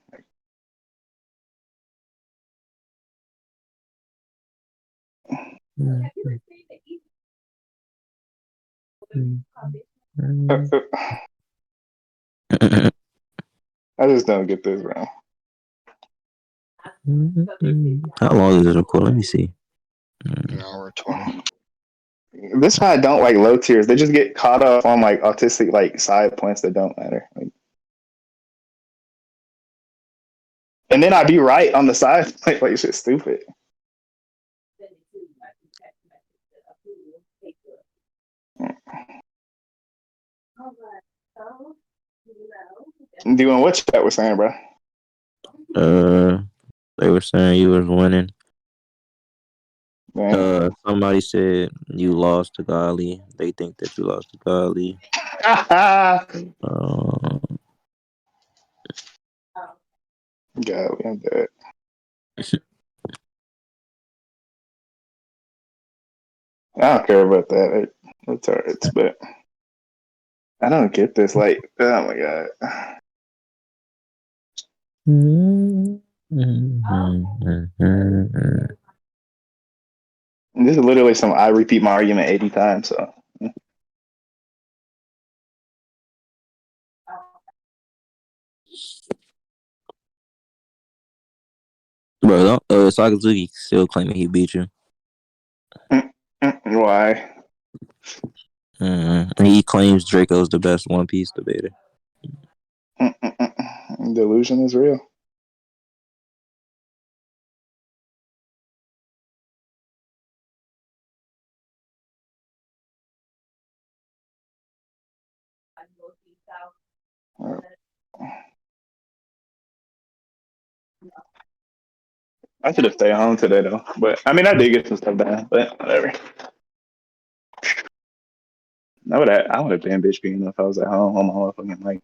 I just don't get this, bro. How long is this record? Let me see. An hour 20. This is why I don't like low tiers. They just get caught up on like autistic like side points that don't matter. Like, and then I'd be right on the side. Like shit stupid. Doing what chat was saying, bro. They were saying you was winning. Man. Somebody said you lost to Gali. They think that you lost to Gali. God, I'm dead. I don't care about that. It's alright, but I don't get this. Like, oh my God. This is literally some I repeat my argument 80 times. So Bro, Sakazuki still claiming he beat you. why? He claims Draco's the best One Piece debater. Delusion is real. I should have stayed home today though. But I mean I did get some stuff done, but whatever. I would have been bitch being if I was at home on my motherfucking mic.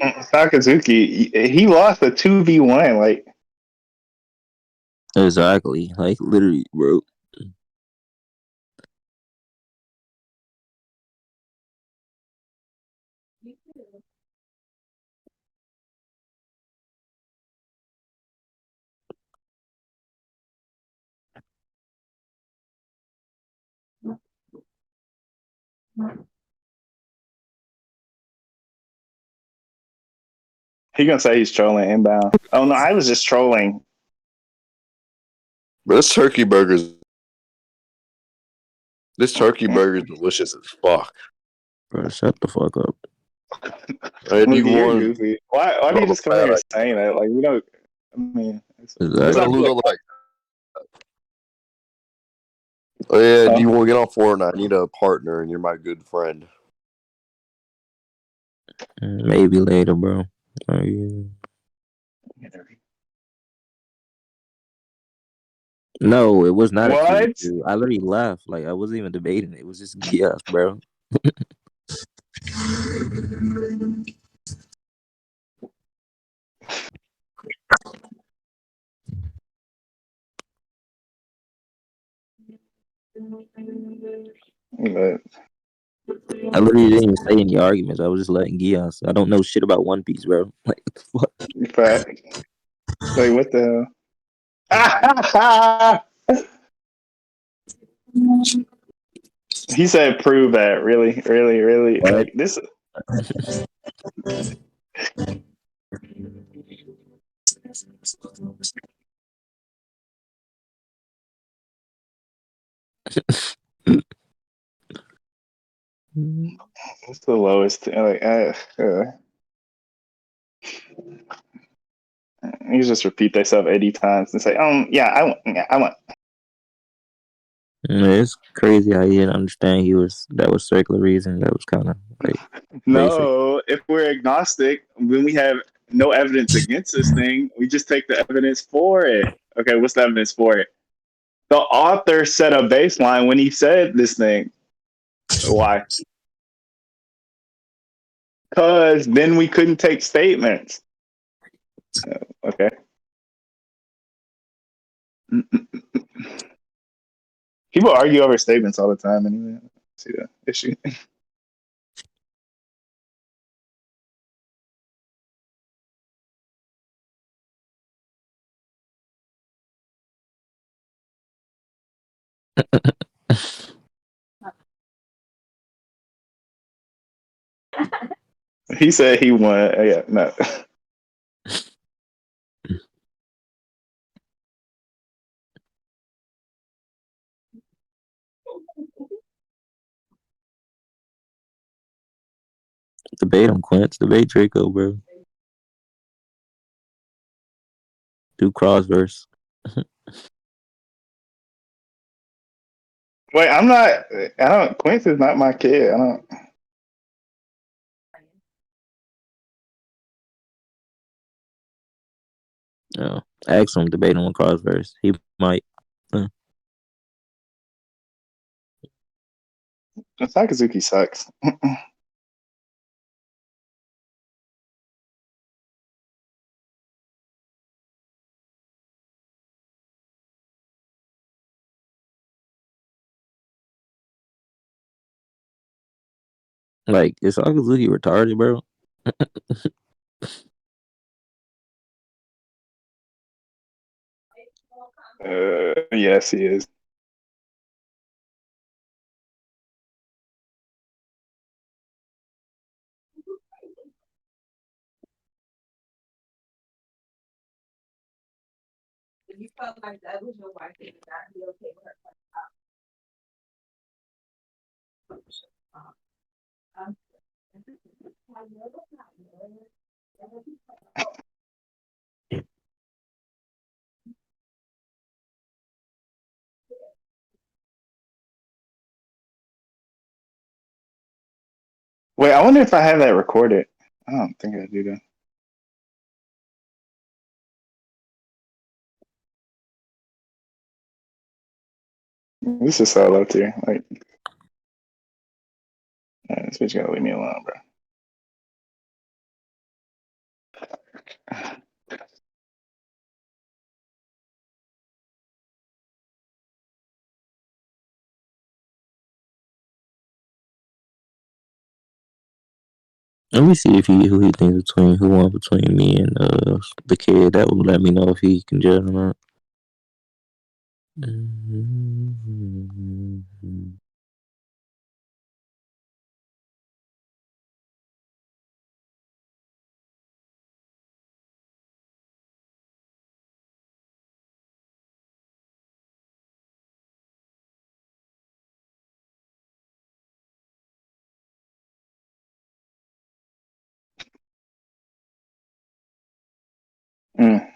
Sakazuki, he lost a 2v1. Like, Exactly. Like literally, bro. he gonna say he's trolling inbound. Oh no, I was just trolling. But this turkey burger is delicious as fuck. Bro, shut the fuck up. And Look, you you're won goofy. Why do you all the just come bad here ideas. saying that? Like, we don't. I mean, You're it's not gonna Exactly. lose like, all the like. Oh yeah, do huh? you want to get on Fortnite? I need a partner, and you're my good friend. Maybe later, bro. Oh, yeah. No, it was not a What? 2v2. I literally left. Like I wasn't even debating. It was just geas, bro. But, I literally didn't even say any arguments. I was just letting geas. I don't know shit about One Piece, bro. Like what the fact. Like, what the hell? He said, "Prove that." Really, really, really. fuck? Like this. It's the lowest. Like, you just repeat themselves 80 times and say, yeah, I want, yeah, I want." It's crazy how he didn't understand that was circular reason. That was kind of like basic. No, if we're agnostic, when we have no evidence against this thing, we just take the evidence for it. Okay, what's the evidence for it? The author set a baseline when he said this thing. Why? Because then we couldn't take statements. Okay. People argue over statements all the time anyway. See the issue. He said he won. Yeah, no. Debate him, Quince. Debate Draco, bro. Do crossverse. Wait, I'm not. I don't. Quince is not my kid. I don't. No, ask him. Debate him on crossverse. He might. Sakazuki sucks. Like is Sakazuki retarded, bro? Yes, he is. Wait, I wonder if I have that recorded. I don't think I do that. This is so low tier. Like, this bitch gotta leave me alone, bro. Let me see if who he thinks between who won between me and the kid. That will let me know if he can judge or not. Mm.